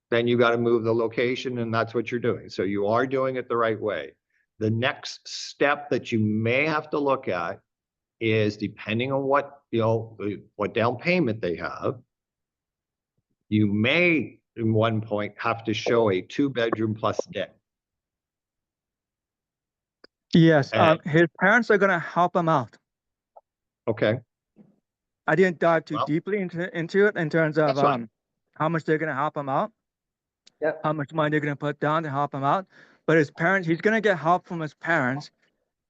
then you got to move the location, and that's what you're doing. So you are doing it the right way. The next step that you may have to look at is, depending on what, you know, what down payment they have, you may at one point have to show a 2-bedroom plus deck. yes. And His parents are gonna help him out. okay, I didn't dive too well, deeply into it in terms of that's fine. how much they're gonna help him out, Yep. how much money they're gonna put down to help him out. But his parents, he's gonna get help from his parents,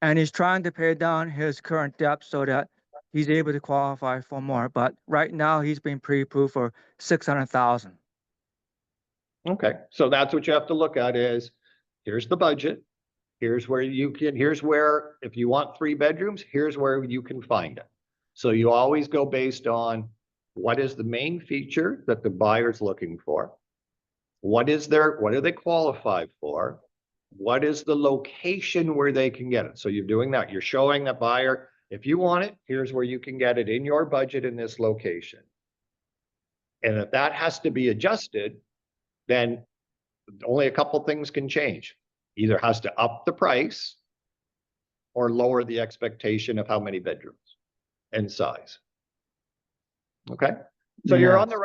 and he's trying to pay down his current debt so that he's able to qualify for more. But right now, he's been pre-approved for 600,000. Okay, so that's what you have to look at is, here's the budget. Here's where if you want 3 bedrooms, here's where you can find it. So you always go based on what is the main feature that the buyer's looking for? What do they qualify for? What is the location where they can get it? So you're doing that. You're showing the buyer, if you want it, here's where you can get it in your budget in this location. And if that has to be adjusted, then only a couple things can change. Either has to up the price or lower the expectation of how many bedrooms and size. Okay, so you're on the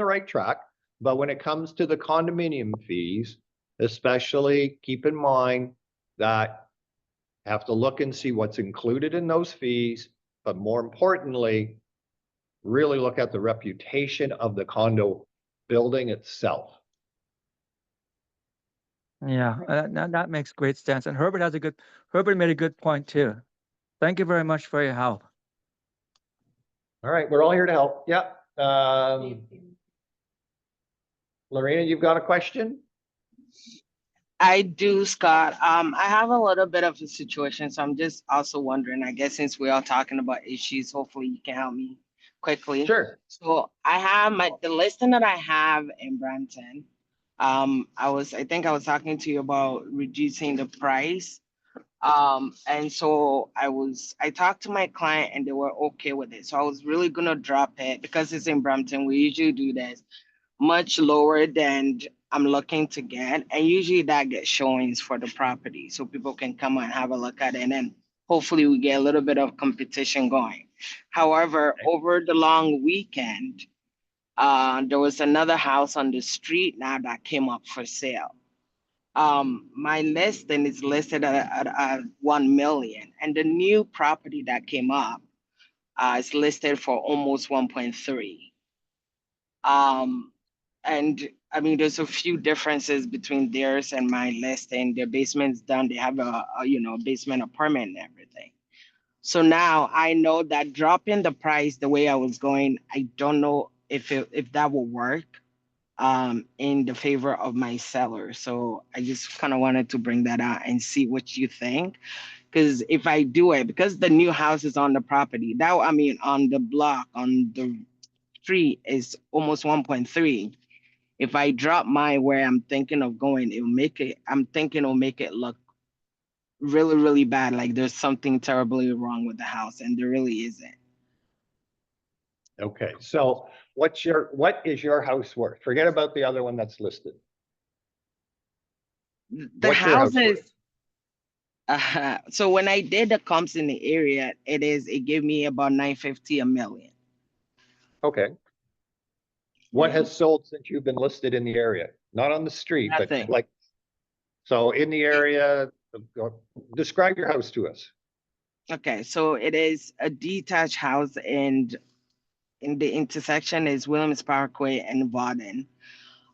right track. But when it comes to the condominium fees, especially keep in mind that you have to look and see what's included in those fees, but more importantly, really look at the reputation of the condo building itself. Yeah, that makes great sense. And Herbert made a good point too. Thank you very much for your help. All right, we're all here to help. Yep. Lorena, you've got a question? I do, Scott. I have a little bit of a situation, so I'm just also wondering, I guess since we're all talking about issues, hopefully you can help me quickly. Sure. So I have the listing that I have in Brampton. I think I was talking to you about reducing the price. And so I talked to my client and they were okay with it. So I was really gonna drop it because it's in Brampton. We usually do this much lower than I'm looking to get. And usually that gets showings for the property. So people can come and have a look at it. And then hopefully we get a little bit of competition going. However, over the long weekend, there was another house on the street now that came up for sale. My listing is listed at 1 million, and the new property that came up is listed for almost 1.3. And I mean, there's a few differences between theirs and my listing. Their basement's done. They have a basement apartment and everything. So now I know that dropping the price the way I was going, I don't know if that will work in the favor of my seller. So I just kind of wanted to bring that out and see what you think. Because if I do it, because the new house is on the property, on the block, on the street is almost 1.3. If I drop mine where I'm thinking of going, I'm thinking it'll make it look really, really bad. Like there's something terribly wrong with the house, and there really isn't. Okay, so what is your house worth? Forget about the other one that's listed. The What's your house house is, worth? so when I did the comps in the area, it gave me about 950 a million. Okay. What has sold since you've been listed in the area? Not on the street, but Nothing. like, So in the area, describe your house to us. Okay, so it is a detached house and in the intersection is Williams Parkway and Varden.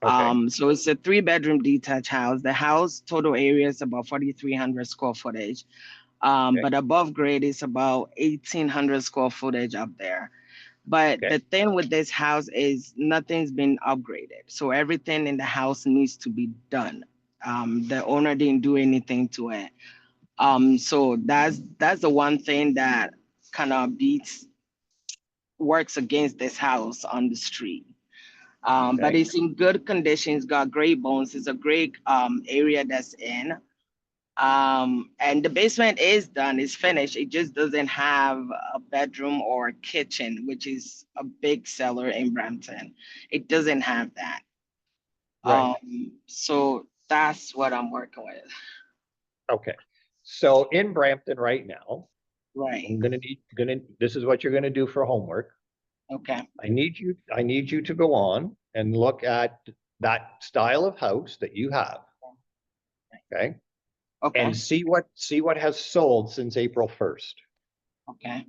Okay. So it's a 3-bedroom detached house. The house total area is about 4,300 square footage. Okay. But above grade is about 1,800 square footage up there. But Okay. the thing with this house is nothing's been upgraded. So everything in the house needs to be done. The owner didn't do anything to it. So that's the one thing that kind of works against this house on the street. But Okay. it's in good condition. It's got great bones. It's a great area that's in. And the basement is done, it's finished. It just doesn't have a bedroom or a kitchen, which is a big seller in Brampton. It doesn't have that. Right. So that's what I'm working with. Okay. So in Brampton right now, Right. I'm this is what you're gonna do for homework. Okay. I need you to go on and look at that style of house that you have. Okay, Okay. and see what has sold since April 1st. Okay.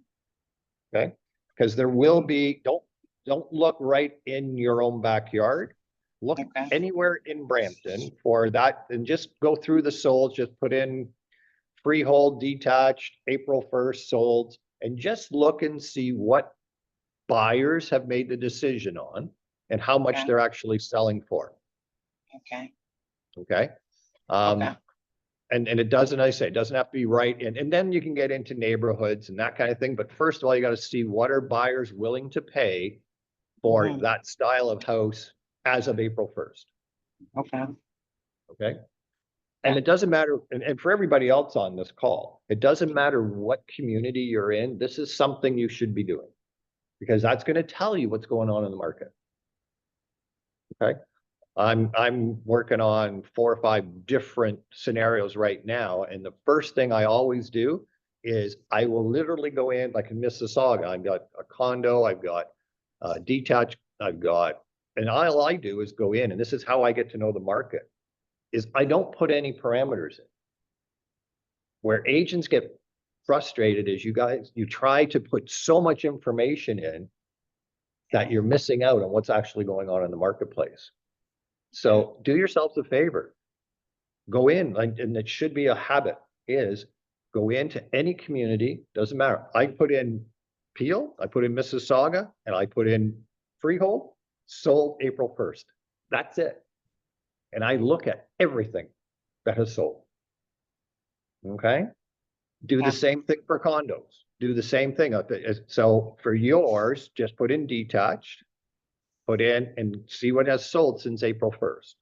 Okay, because there will be, don't look right in your own backyard. Look Okay. anywhere in Brampton for that and just go through the solds, just put in freehold detached, April 1st sold, and just look and see what buyers have made the decision on and how much Okay. they're actually selling for. Okay. Okay. Okay. And it doesn't, I say, it doesn't have to be right in, and then you can get into neighborhoods and that kind of thing. But first of all, you got to see what are buyers willing to pay for Mhm. that style of house as of April 1st. Okay. Okay. And it doesn't matter, and for everybody else on this call, it doesn't matter what community you're in. This is something you should be doing because that's going to tell you what's going on in the market. Okay. I'm working on 4 or 5 different scenarios right now. And the first thing I always do is I will literally go in, like in Mississauga, I've got a condo, I've got detached, and all I do is go in, and this is how I get to know the market, is I don't put any parameters in. Where agents get frustrated is you try to put so much information in that you're missing out on what's actually going on in the marketplace. So do yourselves a favor, go in, and it should be a habit, is go into any community, doesn't matter. I put in Peel, I put in Mississauga, and I put in freehold, sold April 1st. That's it. And I look at everything that has sold. Okay? Do the same thing for condos. Do the same thing. So for yours, just put in detached, put in and see what has sold since April 1st.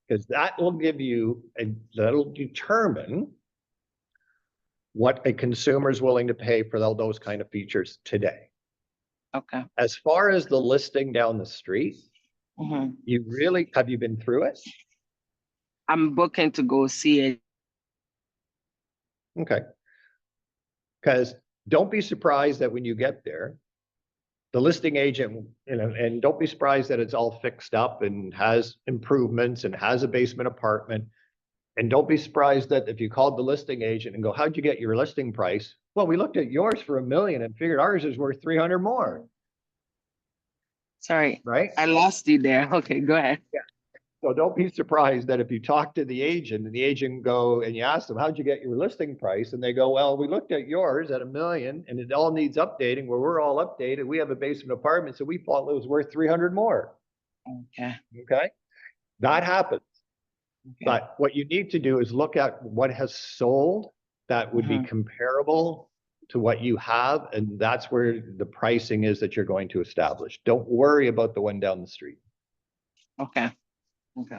Because that will give you, that'll determine what a consumer is willing to pay for those kind of features today. Okay. As far as the listing down the street, Mhm. have you been through it? I'm booking to go see it. Okay. Because don't be surprised that when you get there, the listing agent, and don't be surprised that it's all fixed up and has improvements and has a basement apartment. And don't be surprised that if you called the listing agent and go, how'd you get your listing price? Well, we looked at yours for $1 million and figured ours is worth 300 more. Sorry, Right? I lost you there. Okay, go ahead. Yeah. So don't be surprised that if you talk to the agent and the agent go and you ask them, how'd you get your listing price? And they go, well, we looked at yours at $1 million and it all needs updating. Well, we're all updated. We have a basement apartment. So we thought it was worth 300 more. Okay. Okay. That happens. Okay. But what you need to do is look at what has sold that would be comparable to what you have. And that's where the pricing is that you're going to establish. Don't worry about the one down the street. Okay. Okay.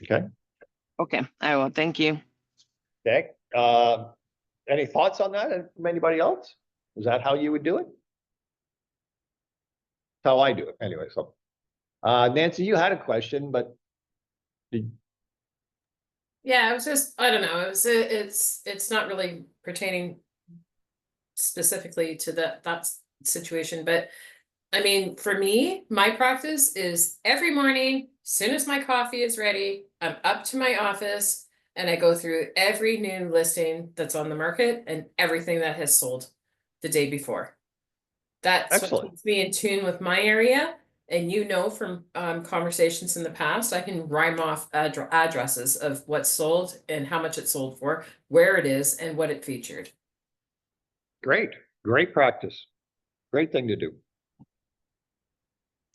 Okay. Okay. I will. Thank you. Okay. Any thoughts on that from anybody else? Is that how you would do it? How I do it anyway. So, Nancy, you had a question, but Yeah, I was just, I don't know, it's not really pertaining specifically to that situation, but I mean, for me, my practice is every morning, soon as my coffee is ready, I'm up to my office and I go through every new listing that's on the market and everything that has sold the day before. That's what Excellent. keeps me in tune with my area. And you know, from conversations in the past, I can rhyme off addresses of what's sold and how much it sold for, where it is, and what it featured. Great, great practice. Great thing to do.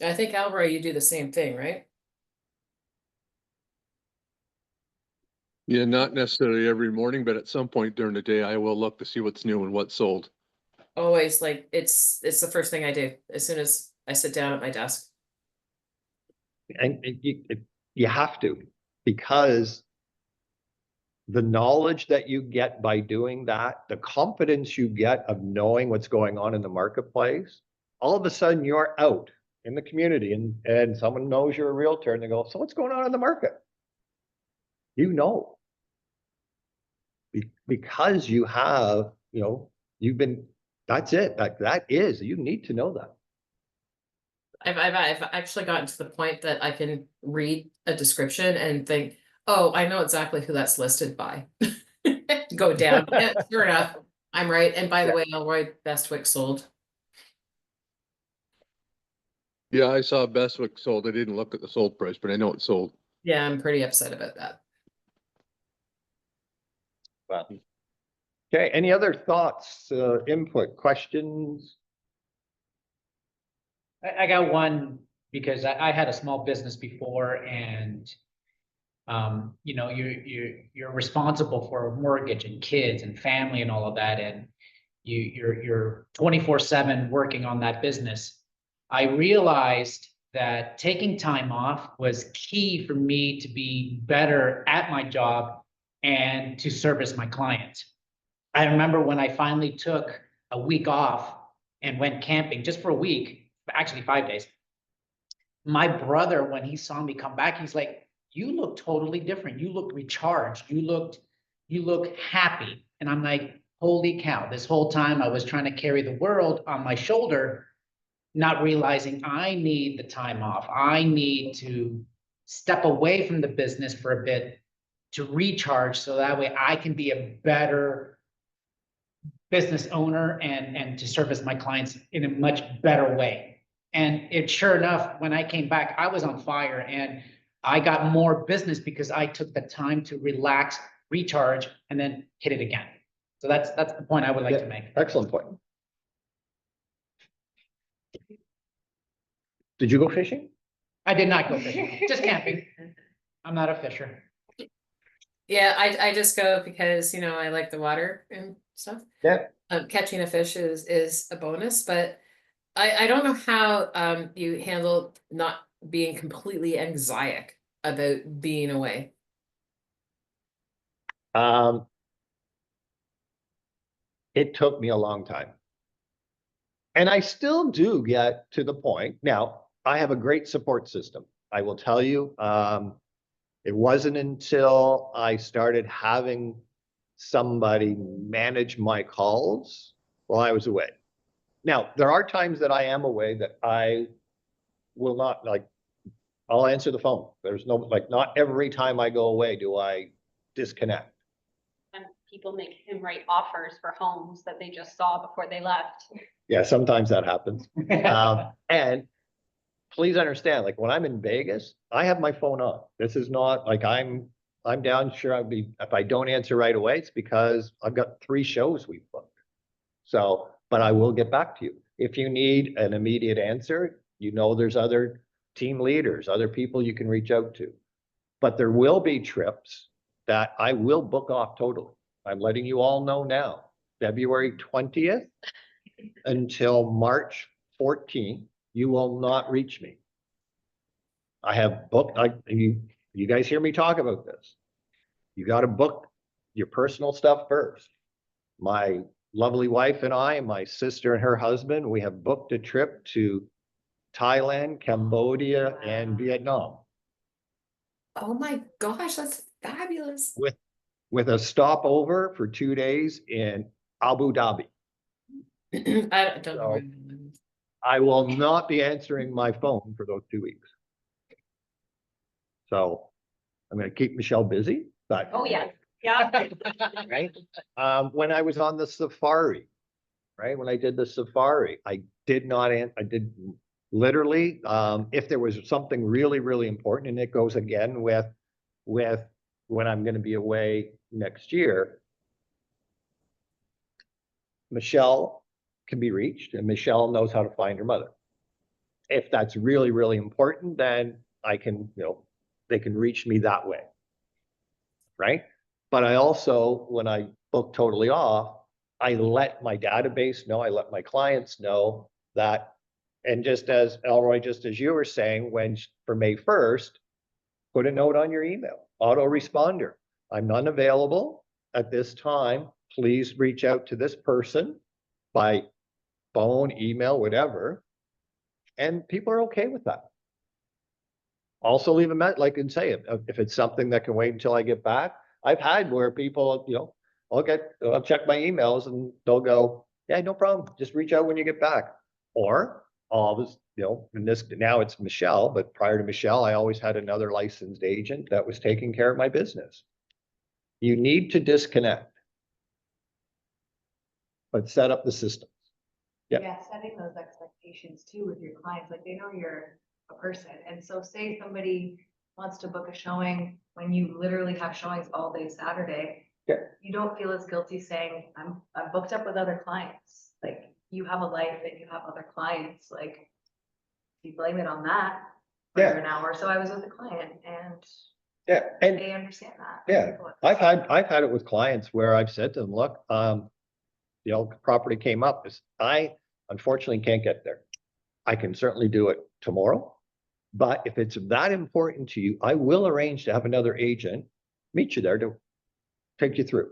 I think, Alvaro, you do the same thing, right? Yeah, not necessarily every morning, but at some point during the day, I will look to see what's new and what's sold. Always, like, it's the first thing I do as soon as I sit down at my desk. And you have to, because the knowledge that you get by doing that, the confidence you get of knowing what's going on in the marketplace, all of a sudden you're out in the community and someone knows you're a realtor and they go, so what's going on in the market? You know. Because you have, you've been, that's it. That is, you need to know that. I've actually gotten to the point that I can read a description and think, oh, I know exactly who that's listed by. Go down. Yeah, sure enough, I'm right. And by the way, Elroy Bestwick sold. Yeah, I saw Bestwick sold. I didn't look at the sold price, but I know it sold. Yeah, I'm pretty upset about that. Well, okay, any other thoughts, input, questions? I got one because I had a small business before and you're responsible for a mortgage and kids and family and all of that. And you're 24/7 working on that business. I realized that taking time off was key for me to be better at my job and to service my clients. I remember when I finally took a week off and went camping just for a week, actually 5 days. My brother, when he saw me come back, he's like, you look totally different. You look recharged. You look happy. And I'm like, holy cow, this whole time I was trying to carry the world on my shoulder, not realizing I need the time off. I need to step away from the business for a bit to recharge so that way I can be a better business owner and to service my clients in a much better way. And it sure enough, when I came back, I was on fire and I got more business because I took the time to relax, recharge, and then hit it again. So that's the point I would like to make. Excellent point. Did you go fishing? I did not go fishing, just camping. I'm not a fisher. Yeah, I just go because, I like the water and stuff. Yeah. Catching a fish is a bonus, but I don't know how you handle not being completely anxiety about being away. It took me a long time. And I still do get to the point. Now, I have a great support system. I will tell you, it wasn't until I started having somebody manage my calls while I was away. Now, there are times that I am away that I will not, I'll answer the phone. There's no, not every time I go away do I disconnect. And people make him write offers for homes that they just saw before they left. Yeah, sometimes that happens. And please understand, when I'm in Vegas, I have my phone on. This is not like I'm down, sure, if I don't answer right away, it's because I've got 3 shows we've booked. So, but I will get back to you. If you need an immediate answer, there's other team leaders, other people you can reach out to. But there will be trips that I will book off totally. I'm letting you all know now, February 20th until March 14th, you will not reach me. I have booked, you guys hear me talk about this. You got to book your personal stuff first. My lovely wife and I, my sister and her husband, we have booked a trip to Thailand, Cambodia, and Vietnam. Oh my gosh, that's fabulous. With a stopover for 2 days in Abu Dhabi. I don't know. I will not be answering my phone for those 2 weeks. So I'm gonna keep Michelle busy, but. Oh, yeah, yeah. Right? When I was on the safari, right? When I did the safari, I did not, I did literally, if there was something really, really important, and it goes again with when I'm gonna be away next year. Michelle can be reached and Michelle knows how to find her mother. If that's really, really important, then I can, they can reach me that way. Right? But I also, when I book totally off, I let my database know, I let my clients know that, and just as Elroy, just as you were saying, for May 1st, put a note on your email, autoresponder. I'm unavailable at this time. Please reach out to this person by phone, email, whatever. And people are okay with that. Also leave a message, like, and say, if it's something that can wait until I get back. I've had where people, I'll check my emails and they'll go, yeah, no problem. Just reach out when you get back. Or all this, now it's Michelle, but prior to Michelle, I always had another licensed agent that was taking care of my business. You need to disconnect, but set up the system. Yeah. Yeah, setting those expectations too with your clients, like they know you're a person. And so say somebody wants to book a showing when you literally have showings all day Saturday. Yeah. You don't feel as guilty saying, I'm booked up with other clients. Like you have a life and you have other clients, like you blame it on that for Yeah. an hour. So I was with a client and Yeah, and they understand that. yeah, I've had it with clients where I've said to them, look, property came up, I unfortunately can't get there. I can certainly do it tomorrow, but if it's that important to you, I will arrange to have another agent meet you there to take you through.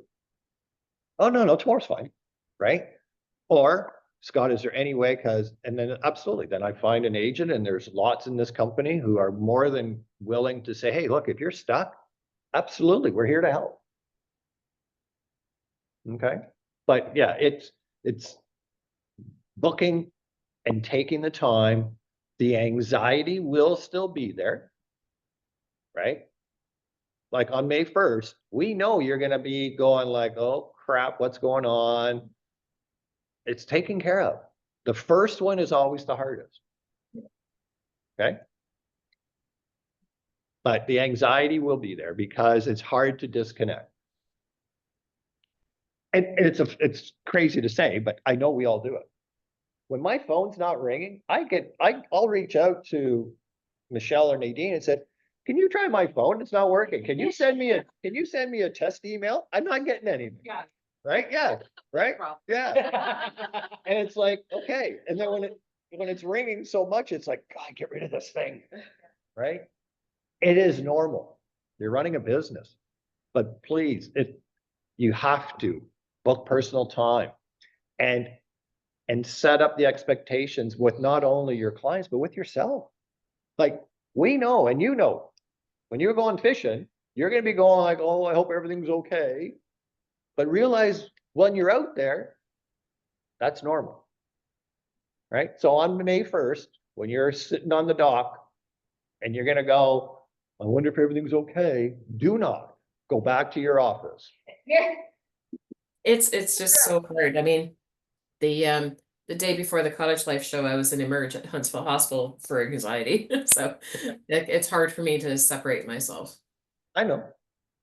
Oh, no, tomorrow's fine, right? Or Scott, is there any way? And then absolutely, then I find an agent, and there's lots in this company who are more than willing to say, hey, look, if you're stuck, absolutely, we're here to help. Okay, but yeah, it's booking and taking the time. The anxiety will still be there, right? Like on May 1st, we know you're gonna be going like, oh crap, what's going on? It's taken care of. The first one is always the hardest. Okay. But the anxiety will be there because it's hard to disconnect. And it's crazy to say, but I know we all do it. When my phone's not ringing, I'll reach out to Michelle or Nadine and said, can you try my phone? It's not working. Can you send me a test email? I'm not getting anything. Yeah. Right? Yeah. Right? Yeah. And it's like, okay. And then when it's ringing so much, it's like, God, get rid of this thing. Right? It is normal. You're running a business, but please, you have to book personal time and set up the expectations with not only your clients, but with yourself. Like we know, and when you're going fishing, you're going to be going like, oh, I hope everything's okay. But realize when you're out there, that's normal. Right? So on May 1st, when you're sitting on the dock and you're going to go, I wonder if everything's okay, do not go back to your office. It's just so hard. I mean, the day before the Cottage Life show, I was in Emerge at Huntsville Hospital for anxiety. So it's hard for me to separate myself. I know,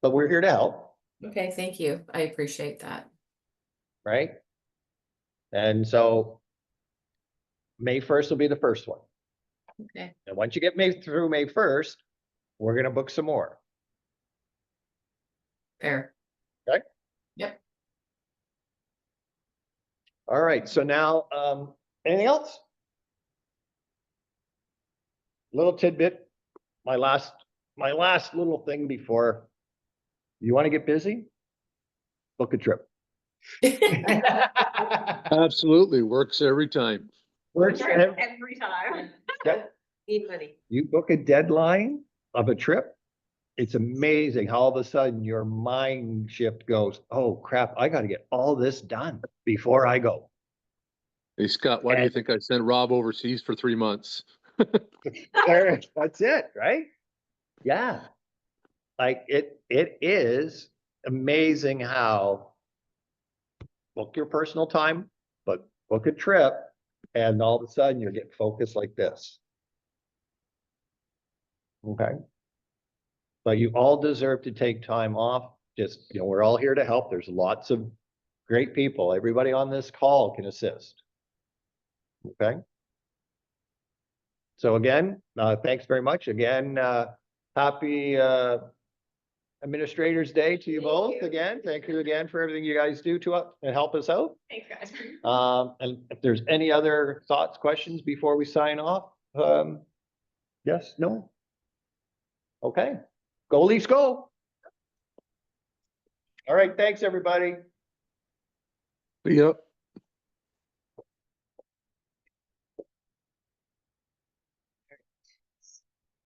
but we're here to help. Okay, thank you. I appreciate that. Right? And so May 1st will be the first one. Okay. And once you get through May 1st, we're going to book some more. Fair. Okay? Yep. All right. So now, anything else? Little tidbit. My last little thing before you want to get busy, book a trip. Absolutely, works every time. Works Every time. Need money. You book a deadline of a trip, it's amazing how all of a sudden your mind shift goes, oh crap, I got to get all this done before I go. Hey, Scott, why do you think I sent Rob overseas for 3 months? That's it, right? Yeah. Like it is amazing how book your personal time, but book a trip and all of a sudden you get focused like this. Okay. But you all deserve to take time off. Just, we're all here to help. There's lots of great people. Everybody on this call can assist. Okay. So again, thanks very much. Again, happy Administrators Day to you both again. Thank you again for everything you guys do to us and help us out. Thanks, guys. And if there's any other thoughts, questions before we sign off? Yes, no? Okay. Go Leafs, go. All right, thanks, everybody. Yep.